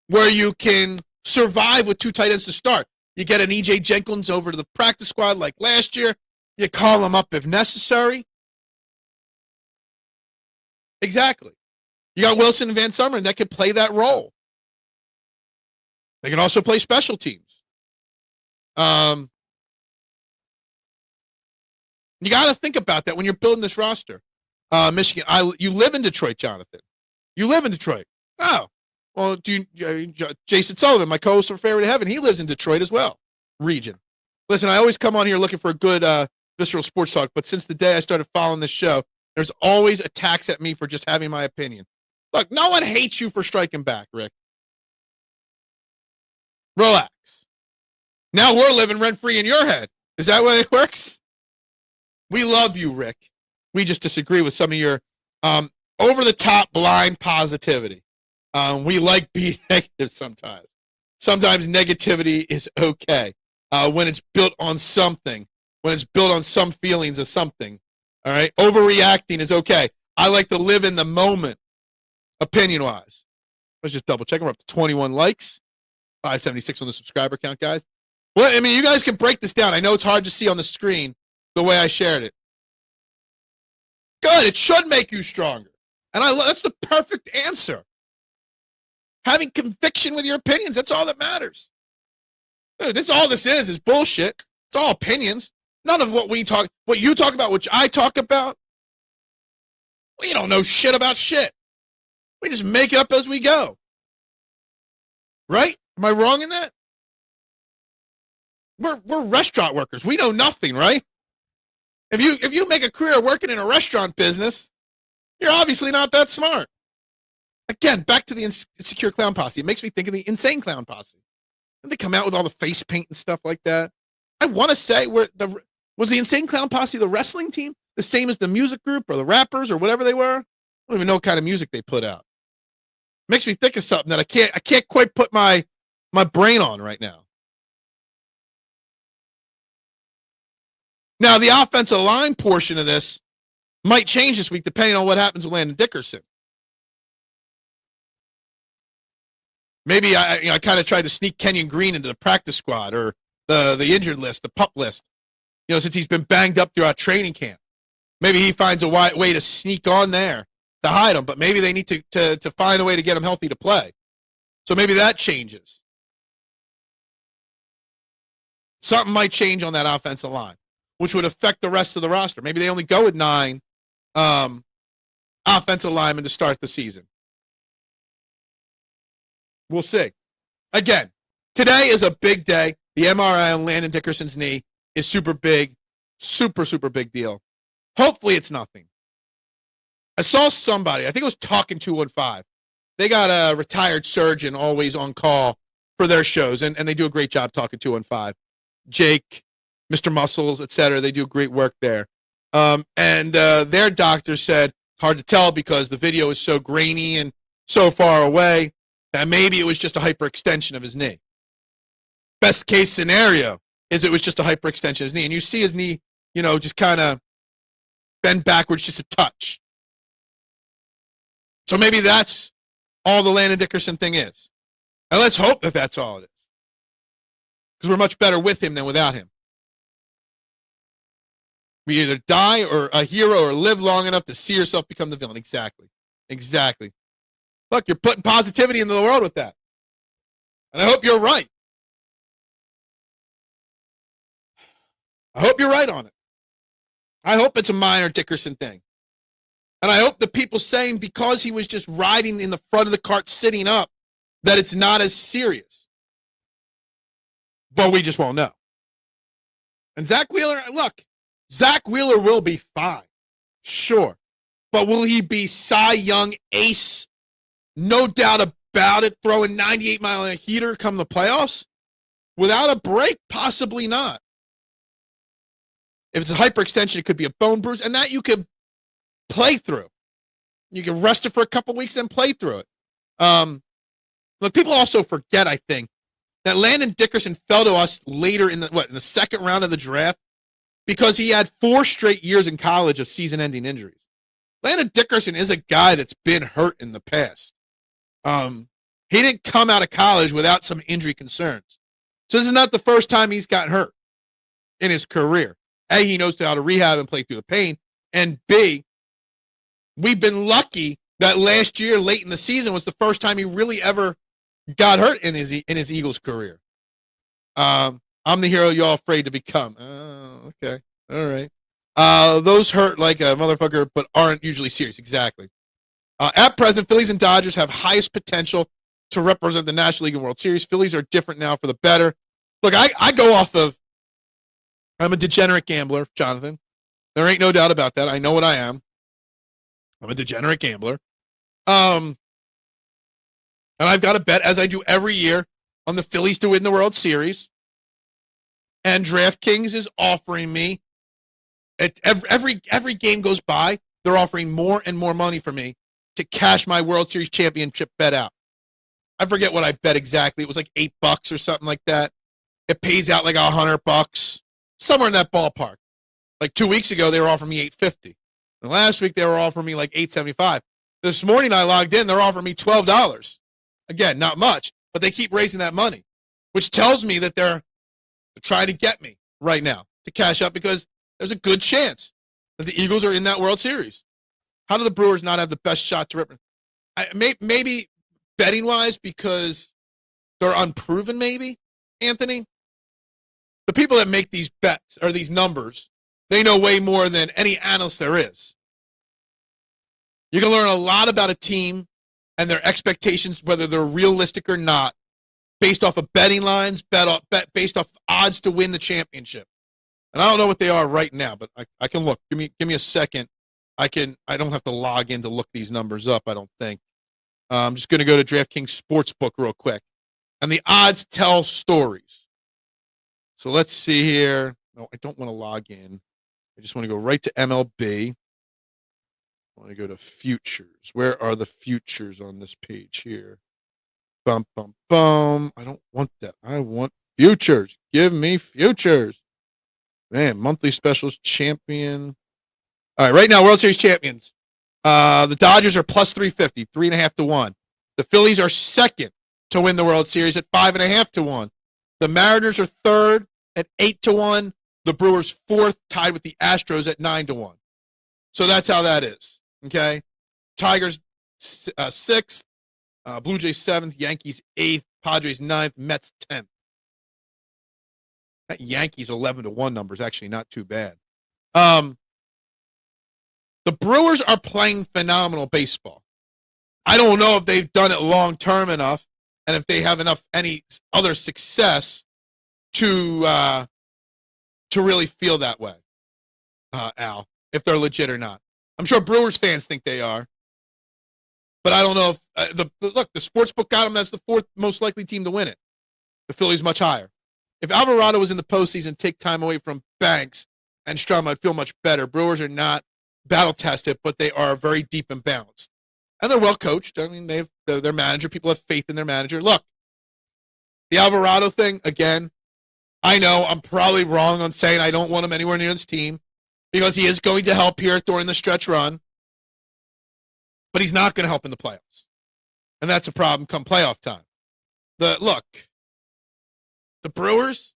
[SPEAKER 1] where you can survive with 2 tight ends to start. You get an E.J. Jenkins over to the practice squad like last year. You call him up if necessary. Exactly. You got Wilson and Van Sumeren that can play that role. They can also play special teams. You got to think about that when you're building this roster. Michigan, you live in Detroit, Jonathan. You live in Detroit. Oh, well, Jason Sullivan, my co-host for Fairway to Heaven, he lives in Detroit as well, region. Listen, I always come on here looking for a good visceral sports talk, but since the day I started following this show, there's always attacks at me for just having my opinion. Look, no one hates you for striking back, Rick. Relax. Now we're living rent-free in your head. Is that way it works? We love you, Rick. We just disagree with some of your over-the-top blind positivity. We like being negative sometimes. Sometimes negativity is okay when it's built on something, when it's built on some feelings of something. All right? Overreacting is okay. I like to live in the moment, opinion-wise. Let's just double-check. We're up to 21 likes, 576 on the subscriber count, guys. Well, I mean, you guys can break this down. I know it's hard to see on the screen the way I shared it. Good. It should make you stronger. And that's the perfect answer. Having conviction with your opinions, that's all that matters. Dude, all this is bullshit. It's all opinions. None of what you talk about, which I talk about, we don't know shit about shit. We just make it up as we go. Right? Am I wrong in that? We're restaurant workers. We know nothing, right? If you make a career working in a restaurant business, you're obviously not that smart. Again, back to the insecure clown posse. It makes me think of the insane clown posse. And they come out with all the face paint and stuff like that. I want to say, was the insane clown posse the wrestling team? The same as the music group or the rappers or whatever they were? I don't even know what kind of music they put out. Makes me think of something that I can't quite put my brain on right now. Now, the offensive line portion of this might change this week depending on what happens with Landon Dickerson. Maybe I kind of tried to sneak Kenyon Green into the practice squad or the injured list, the PUP list, since he's been banged up throughout training camp. Maybe he finds a way to sneak on there to hide him, but maybe they need to find a way to get him healthy to play. So maybe that changes. Something might change on that offensive line, which would affect the rest of the roster. Maybe they only go with 9 offensive linemen to start the season. We'll see. Again, today is a big day. The MRI on Landon Dickerson's knee is super big, super, super big deal. Hopefully it's nothing. I saw somebody, I think it was Talking 215. They got a retired surgeon always on call for their shows, and they do a great job, Talking 215. Jake, Mr. Muscles, etc. They do great work there. And their doctor said, hard to tell because the video is so grainy and so far away, that maybe it was just a hyperextension of his knee. Best case scenario is it was just a hyperextension of his knee. And you see his knee, just kind of bend backwards just a touch. So maybe that's all the Landon Dickerson thing is. And let's hope that that's all it is. Because we're much better with him than without him. We either die or a hero or live long enough to see yourself become the villain. Exactly. Look, you're putting positivity into the world with that. And I hope you're right. I hope you're right on it. I hope it's a minor Dickerson thing. And I hope the people saying because he was just riding in the front of the cart sitting up, that it's not as serious. But we just won't know. And Zack Wheeler, look, Zack Wheeler will be fine. Sure. But will he be Cy Young ace? No doubt about it, throwing 98-mile-an-hour heater come the playoffs? Without a break? Possibly not. If it's a hyperextension, it could be a bone bruise, and that you could play through. You can rest it for a couple weeks and play through it. Look, people also forget, I think, that Landon Dickerson fell to us later in the second round of the draft because he had 4 straight years in college of season-ending injuries. Landon Dickerson is a guy that's been hurt in the past. He didn't come out of college without some injury concerns. So this is not the first time he's gotten hurt in his career. A, he knows how to rehab and play through the pain. And B, we've been lucky that last year, late in the season, was the first time he really ever got hurt in his Eagles career. I'm the hero y'all afraid to become. Oh, okay. All right. Those hurt like a motherfucker, but aren't usually serious. Exactly. At present, Phillies and Dodgers have highest potential to represent the National League and World Series. Phillies are different now for the better. Look, I go off of, I'm a degenerate gambler, Jonathan. There ain't no doubt about that. I know what I am. I'm a degenerate gambler. And I've got a bet, as I do every year, on the Phillies to win the World Series. And DraftKings is offering me, every game goes by, they're offering more and more money for me to cash my World Series championship bet out. I forget what I bet exactly. It was like $8 or something like that. It pays out like $100, somewhere in that ballpark. Like 2 weeks ago, they were offering me $8.50. And last week, they were offering me like $8.75. This morning, I logged in. They're offering me $12. Again, not much, but they keep raising that money, which tells me that they're trying to get me right now to cash up because there's a good chance that the Eagles are in that World Series. How do the Brewers not have the best shot to represent? Maybe betting-wise because they're unproven, maybe, Anthony? The people that make these bets or these numbers, they know way more than any analyst there is. You can learn a lot about a team and their expectations, whether they're realistic or not, based off of betting lines, based off odds to win the championship. And I don't know what they are right now, but I can look. Give me a second. I don't have to log in to look these numbers up, I don't think. I'm just going to go to DraftKings Sportsbook real quick. And the odds tell stories. So let's see here. No, I don't want to log in. I just want to go right to MLB. I want to go to futures. Where are the futures on this page here? Bum, bum, bum. I don't want that. I want futures. Give me futures. Man, monthly specials champion. All right, right now, World Series champions. The Dodgers are plus 350, 3.5 to 1. The Phillies are second to win the World Series at 5.5 to 1. The Mariners are third at 8 to 1. The Brewers fourth, tied with the Astros at 9 to 1. So that's how that is. Okay. Tigers sixth, Blue Jays seventh, Yankees eighth, Padres ninth, Mets 10th. That Yankees 11 to 1 number is actually not too bad. The Brewers are playing phenomenal baseball. I don't know if they've done it long term enough and if they have any other success to really feel that way, Al, if they're legit or not. I'm sure Brewers fans think they are, but I don't know if the sportsbook got them as the fourth most likely team to win it. The Phillies much higher. If Alvarado was in the postseason, take time away from Banks and Strum, I'd feel much better. Brewers are not battle tested, but they are very deep and balanced, and they're well coached. I mean, they've their manager. People have faith in their manager. Look, the Alvarado thing again. I know I'm probably wrong on saying I don't want him anywhere near this team because he is going to help here during the stretch run, but he's not going to help in the playoffs, and that's a problem come playoff time. The Brewers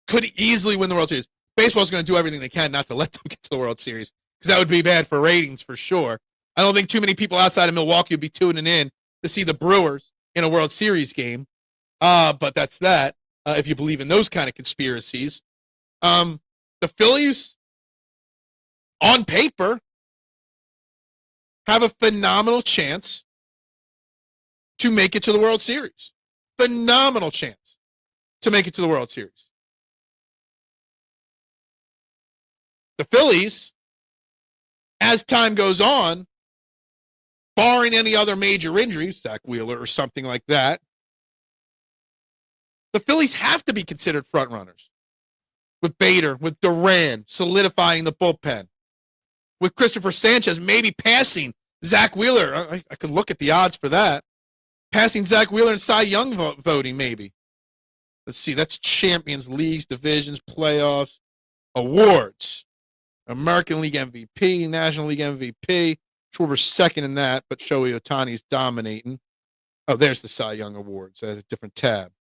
[SPEAKER 1] could easily win the World Series. Baseball's going to do everything they can not to let them get to the World Series because that would be bad for ratings for sure. I don't think too many people outside of Milwaukee would be tuning in to see the Brewers in a World Series game, but that's that. If you believe in those kind of conspiracies. The Phillies, on paper, have a phenomenal chance to make it to the World Series. Phenomenal chance to make it to the World Series. The Phillies, as time goes on, barring any other major injuries, Zack Wheeler or something like that, the Phillies have to be considered front runners. With Bader, with Duran solidifying the bullpen, with Christopher Sanchez maybe passing Zack Wheeler. I could look at the odds for that. Passing Zack Wheeler in Cy Young voting maybe. Let's see. That's Champions Leagues, divisions, playoffs, awards. American League MVP, National League MVP. Schwarber's second in that, but Shohei Ohtani's dominating. Oh, there's the Cy Young Awards at a different tab.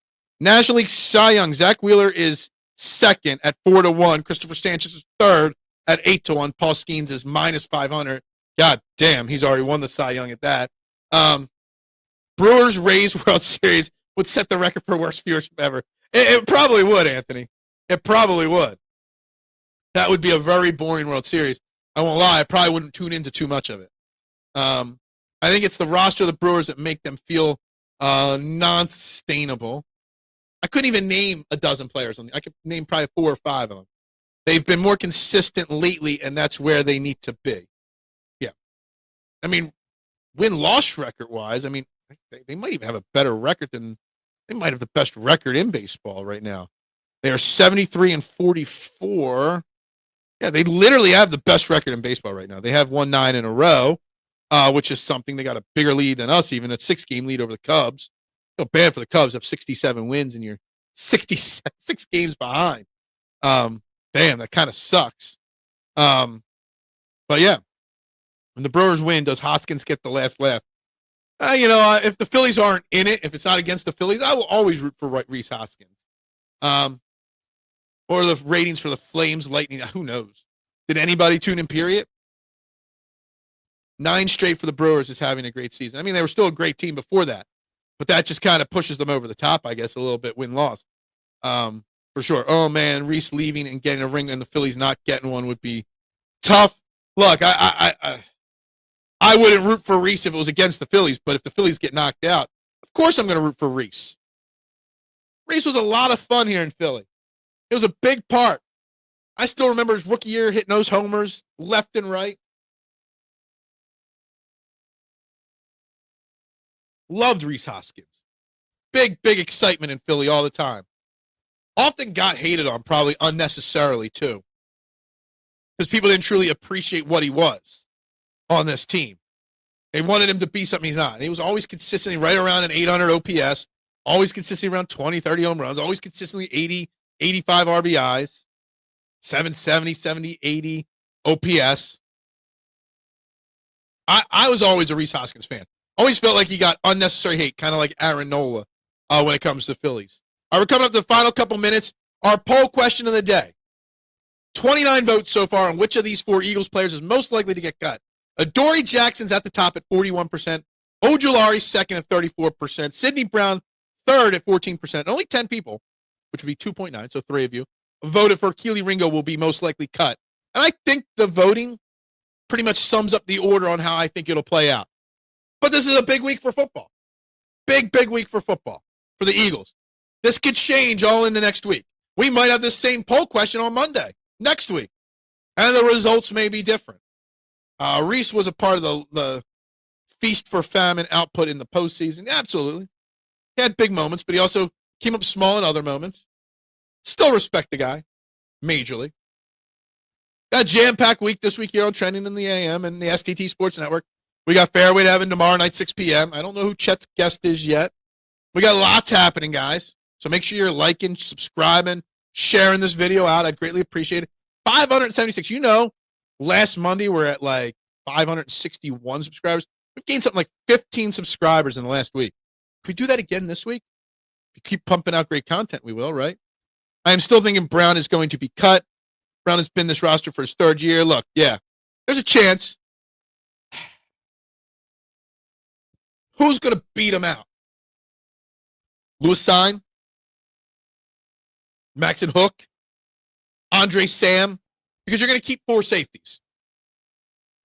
[SPEAKER 1] National League Cy Young, Zack Wheeler is second at 4 to 1. Christopher Sanchez is third at 8 to 1. Paul Skeens is minus 500. God damn, he's already won the Cy Young at that. Brewers Rays World Series would set the record for worst viewership ever. It probably would, Anthony. It probably would. That would be a very boring World Series. I won't lie. I probably wouldn't tune into too much of it. I think it's the roster of the Brewers that make them feel non-sustainable. I couldn't even name a dozen players. I could name probably 4 or 5 of them. They've been more consistent lately, and that's where they need to be. Yeah. I mean, win-loss record-wise, I mean, they might even have a better record than – they might have the best record in baseball right now. They are 73-44. Yeah, they literally have the best record in baseball right now. They have won 9 in a row, which is something. They got a bigger lead than us, even a 6-game lead over the Cubs. Feel bad for the Cubs. Have 67 wins and you're 66 games behind. Damn, that kind of sucks. But yeah, when the Brewers win, does Hoskins get the last laugh? If the Phillies aren't in it, if it's not against the Phillies, I will always root for Rhys Hoskins. Or the ratings for the Flames, Lightning. Who knows? Did anybody tune in? Period. 9 straight for the Brewers is having a great season. I mean, they were still a great team before that, but that just kind of pushes them over the top, I guess, a little bit win-loss. For sure. Oh, man, Reese leaving and getting a ring and the Phillies not getting one would be tough. Look, I wouldn't root for Reese if it was against the Phillies, but if the Phillies get knocked out, of course I'm going to root for Reese. Reese was a lot of fun here in Philly. It was a big part. I still remember his rookie year hitting those homers left and right. Loved Rhys Hoskins. Big excitement in Philly all the time. Often got hated on, probably unnecessarily, too. Because people didn't truly appreciate what he was on this team. They wanted him to be something he's not. And he was always consistently right around an 800 OPS, always consistently around 20, 30 home runs, always consistently 80, 85 RBIs, 770, 70, 80 OPS. I was always a Rhys Hoskins fan. Always felt like he got unnecessary hate, kind of like Aaron Nola when it comes to Phillies. All right, we're coming up to the final couple minutes. Our poll question of the day. 29 votes so far on which of these 4 Eagles players is most likely to get cut. Adoree Jackson's at the top at 41%. Ojulari second at 34%. Sidney Brown third at 14%. Only 10 people, which would be 2.9, so 3 of you, voted for Kelee Ringo will be most likely cut. And I think the voting pretty much sums up the order on how I think it'll play out. But this is a big week for football. Big week for football for the Eagles. This could change all in the next week. We might have this same poll question on Monday, next week. And the results may be different. Reese was a part of the feast for famine output in the postseason. Absolutely. He had big moments, but he also came up small in other moments. Still respect the guy, majorly. Got a jam-packed week this week here on Trending in the AM and the STT Sports Network. We got Fairway to Heaven tomorrow night, 6 p.m. I don't know who Chet's guest is yet. We got lots happening, guys. So make sure you're liking, subscribing, sharing this video out. I'd greatly appreciate it. 576. You know, last Monday we're at like 561 subscribers. We've gained something like 15 subscribers in the last week. If we do that again this week, if we keep pumping out great content, we will, right? I am still thinking Brown is going to be cut. Brown has been this roster for his 3rd year. Look, yeah, there's a chance. Who's going to beat him out? Louis Sain? Maxon Hook? Andre Sam? Because you're going to keep 4 safeties.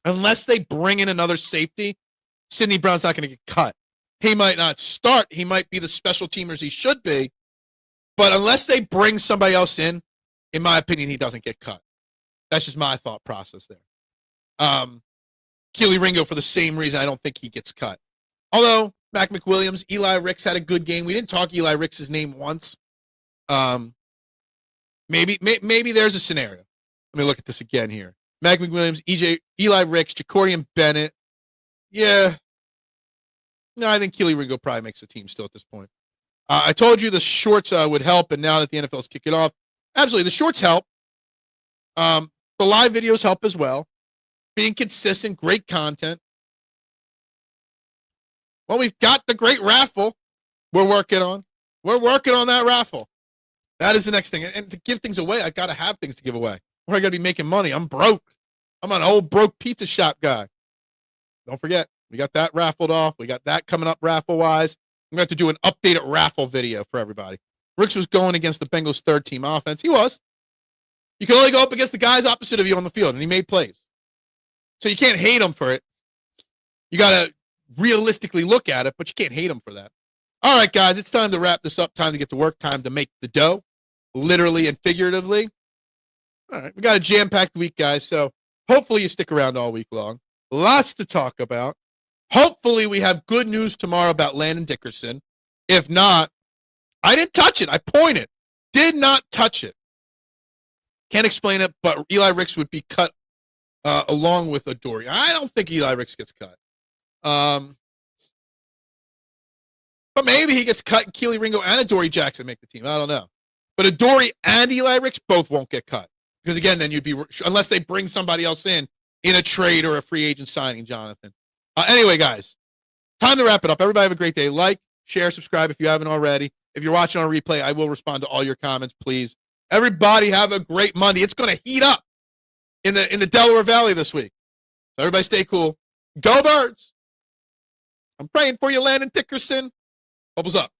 [SPEAKER 1] Unless they bring in another safety, Sidney Brown's not going to get cut. He might not start. He might be the special teamers he should be. But unless they bring somebody else in my opinion, he doesn't get cut. That's just my thought process there. Kelee Ringo, for the same reason, I don't think he gets cut. Although, Mac McWilliams, Eli Ricks had a good game. We didn't talk Eli Ricks' name once. Maybe there's a scenario. Let me look at this again here. Mac McWilliams, Eli Ricks, Jacorian Bennett. Yeah. No, I think Kelee Ringo probably makes the team still at this point. I told you the shorts would help, and now that the NFL is kicking off, absolutely, the shorts help. The live videos help as well. Being consistent, great content. Well, we've got the great raffle we're working on. We're working on that raffle. That is the next thing. And to give things away, I got to have things to give away. Or I got to be making money. I'm broke. I'm an old broke pizza shop guy. Don't forget, we got that raffled off. We got that coming up raffle-wise. I'm going to have to do an updated raffle video for everybody. Ricks was going against the Bengals' 3rd-team offense. He was. You can only go up against the guys opposite of you on the field, and he made plays. So you can't hate him for it. You got to realistically look at it, but you can't hate him for that. All right, guys, it's time to wrap this up. Time to get to work. Time to make the dough, literally and figuratively. All right, we got a jam-packed week, guys, so hopefully you stick around all week long. Lots to talk about. Hopefully we have good news tomorrow about Landon Dickerson. If not, I didn't touch it. I pointed. Did not touch it. Can't explain it, but Eli Ricks would be cut along with Adoree. I don't think Eli Ricks gets cut. But maybe he gets cut and Kelee Ringo and Adoree Jackson make the team. I don't know. But Adoree and Eli Ricks both won't get cut. Because, again, then you'd be, unless they bring somebody else in a trade or a free agent signing, Jonathan. Anyway, guys, time to wrap it up. Everybody have a great day. Like, share, subscribe if you haven't already. If you're watching on a replay, I will respond to all your comments, please. Everybody have a great Monday. It's going to heat up in the Delaware Valley this week. So everybody stay cool. Go Birds. I'm praying for you, Landon Dickerson. Bubbles up.